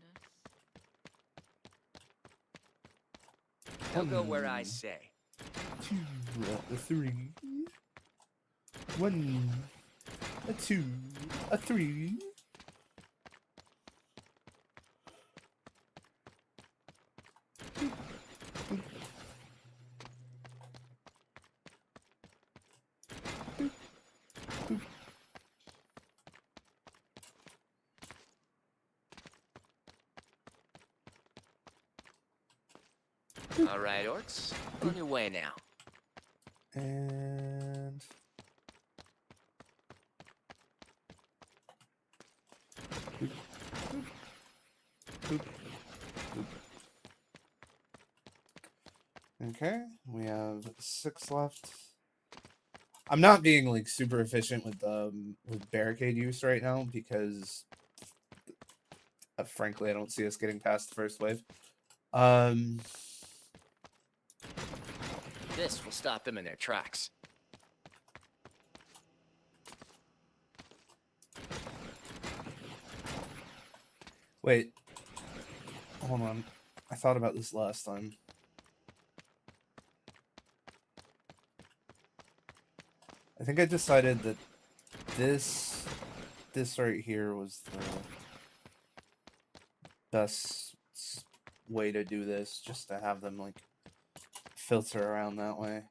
I'll go where I say. 2, a 3. 1, a 2, a 3. All right, Orcs, on your way now. And okay, we have 6 left. I'm not being like super efficient with barricade use right now because frankly I don't see us getting past the first wave. This will stop them in their tracks. Wait. Hold on. I thought about this last time. think I decided that this right here was the best way to do this, just to have them like filter around that way.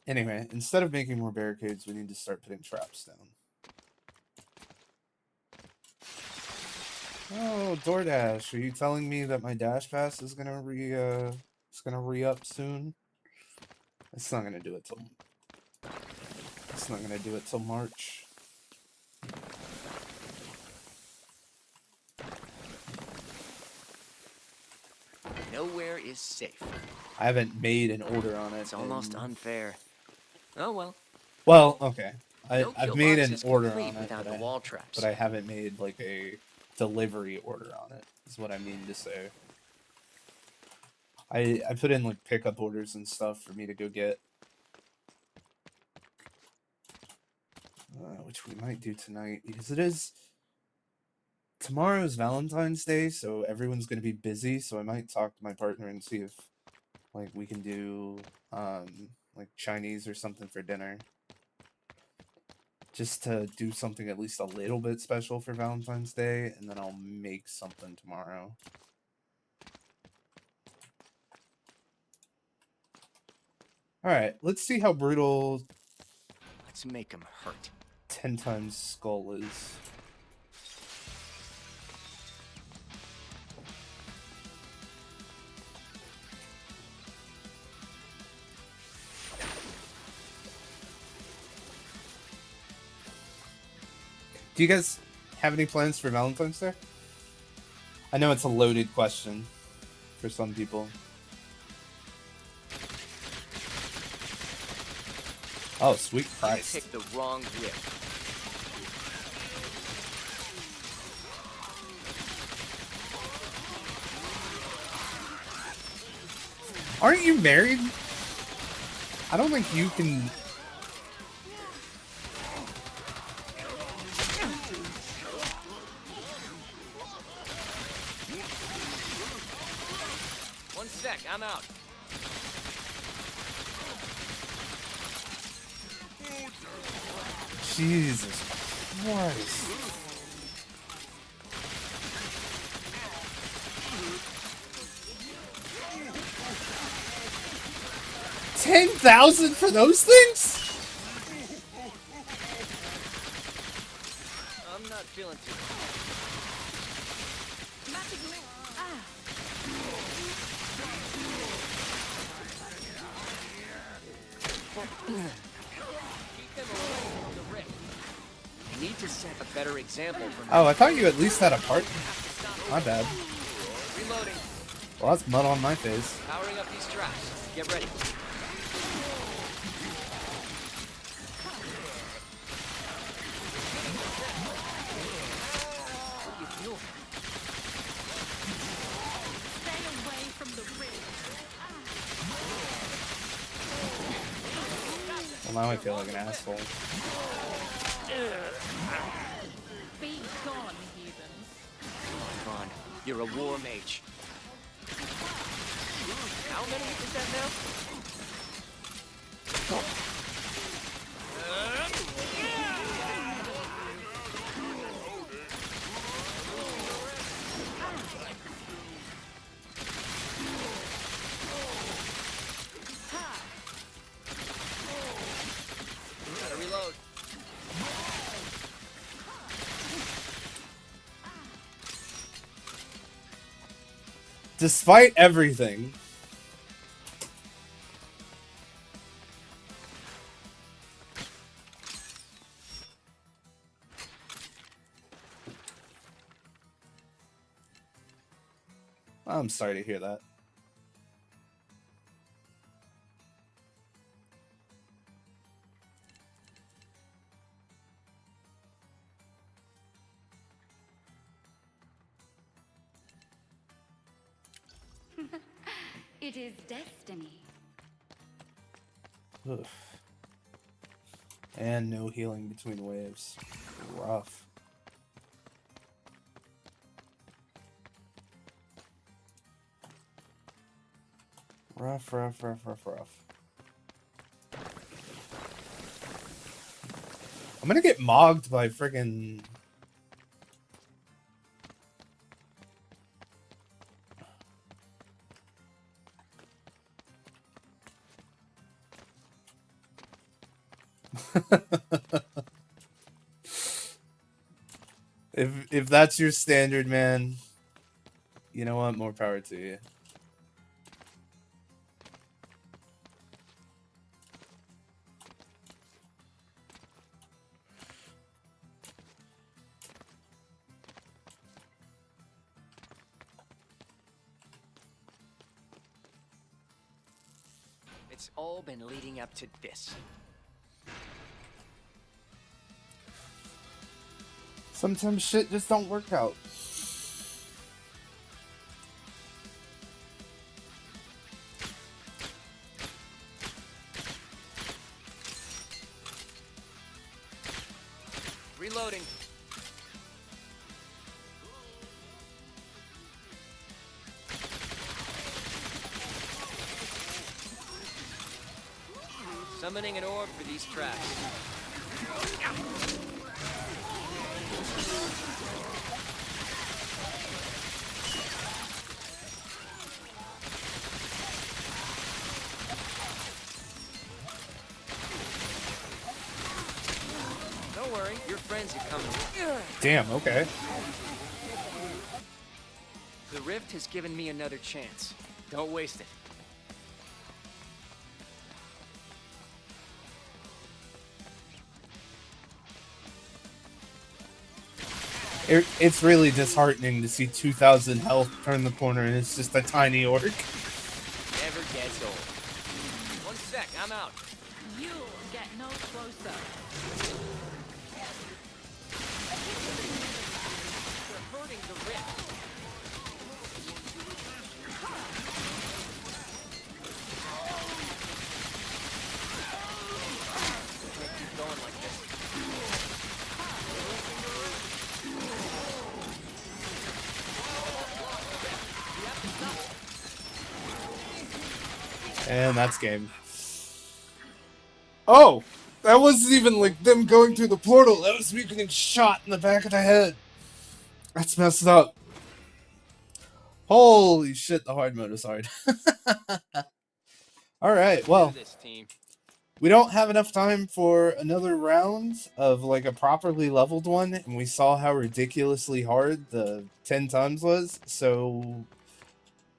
Anyway, instead of making more barricades, we need to start putting traps down. Oh, DoorDash, are you telling me that my Dash Pass is gonna re-up soon? It's not gonna do it till March. Nowhere is safe. I haven't made an order on it. It's almost unfair. Oh well. Well, okay. No I've kill made box an is order complete on it, without the wall traps. but I haven't made like a delivery order on it. Is what I mean to say. I put in like pickup orders and stuff for me to go get, which we might do tonight because it is tomorrow's Valentine's Day, so everyone's gonna be busy. So I might talk to my partner and see if like we can do like Chinese or something for dinner. Just to do something at least a little bit special for Valentine's Day, and then I'll make something tomorrow. Alright, let's see how brutal Let's make him hurt. 10 times skull is. Do you guys have any plans for Valentine's Day? I know it's a loaded question for some people. Oh, sweet Christ. Pick the wrong whip. Aren't you married? I don't think you can... One sec, I'm out. Jesus Christ. $10,000 for those things? I'm not feeling too Keep them away from the rift. I need to set a better example for Oh, I thought you at least had a partner. My bad. Reloading. Well, that's mud on my face. Powering up these traps. Get ready. What are you doing? Stay away from the ridge. Well, now I feel like an asshole. Be gone, heathens. Come on. You're a war mage. How many is that now? Gotta reload. Despite everything, I'm sorry to hear that. It is destiny. Ugh. And no healing between waves. Rough. Rough, rough, rough, rough, rough. I'm gonna get mogged by friggin'... If that's your standard, man, you know what? More power to you. It's all been leading up to this. Sometimes shit just don't work out. Reloading. Summoning an orb for these traps. Don't worry, your friends are coming. Damn, okay. The rift has given me another chance. Don't waste it. It's really disheartening to see 2,000 health turn the corner and it's just a tiny orc. Never gets old. 1 sec, I'm out. You'll get no closer. We're hurting the rift. Can't keep going like this. And that's game. Oh! That wasn't even like them going through the portal. That was me getting shot in the back of the head. That's messed up. Holy shit, the hard mode is hard. Alright, well. Do this, team. We don't have enough time for another round of like a properly leveled one, and we saw how ridiculously hard the 10 times was. So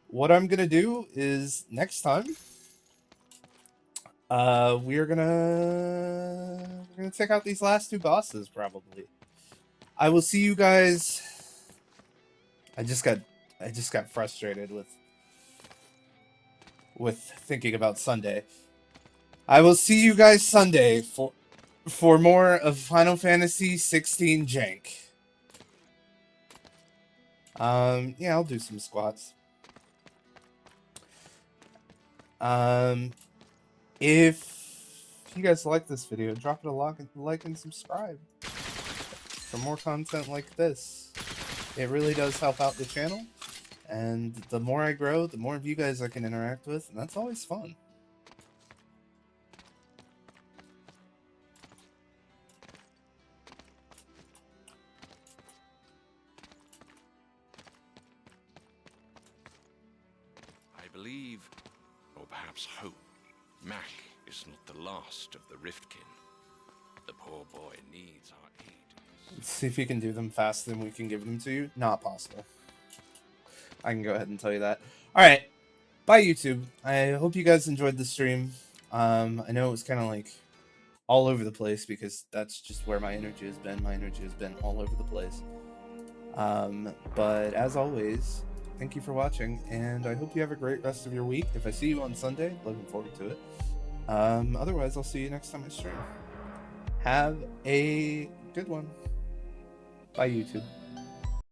what I'm gonna do is next time we're gonna take out these last 2 bosses probably. I will see you guys. I just got frustrated with thinking about Sunday. I will see you guys Sunday for more of Final Fantasy 16 jank. Yeah, I'll do some squats. If you guys like this video, drop it a like and subscribe for more content like this. It really does help out the channel, and the more I grow, the more of you guys I can interact with, and that's always fun. I believe, or perhaps hope, Mac is not the last of the Riftkin. The poor boy needs our aid. Let's see if you can do them faster than we can give them to you. Not possible. I can go ahead and tell you that. Alright. Bye, YouTube. I hope you guys enjoyed the stream. I know it was kind of like all over the place because that's just where my energy has been. My energy has been all over the place. But as always, thank you for watching, and I hope you have a great rest of your week. If I see you on Sunday, looking forward to it. Otherwise, I'll see you next time I stream. Have a good one. Bye, YouTube.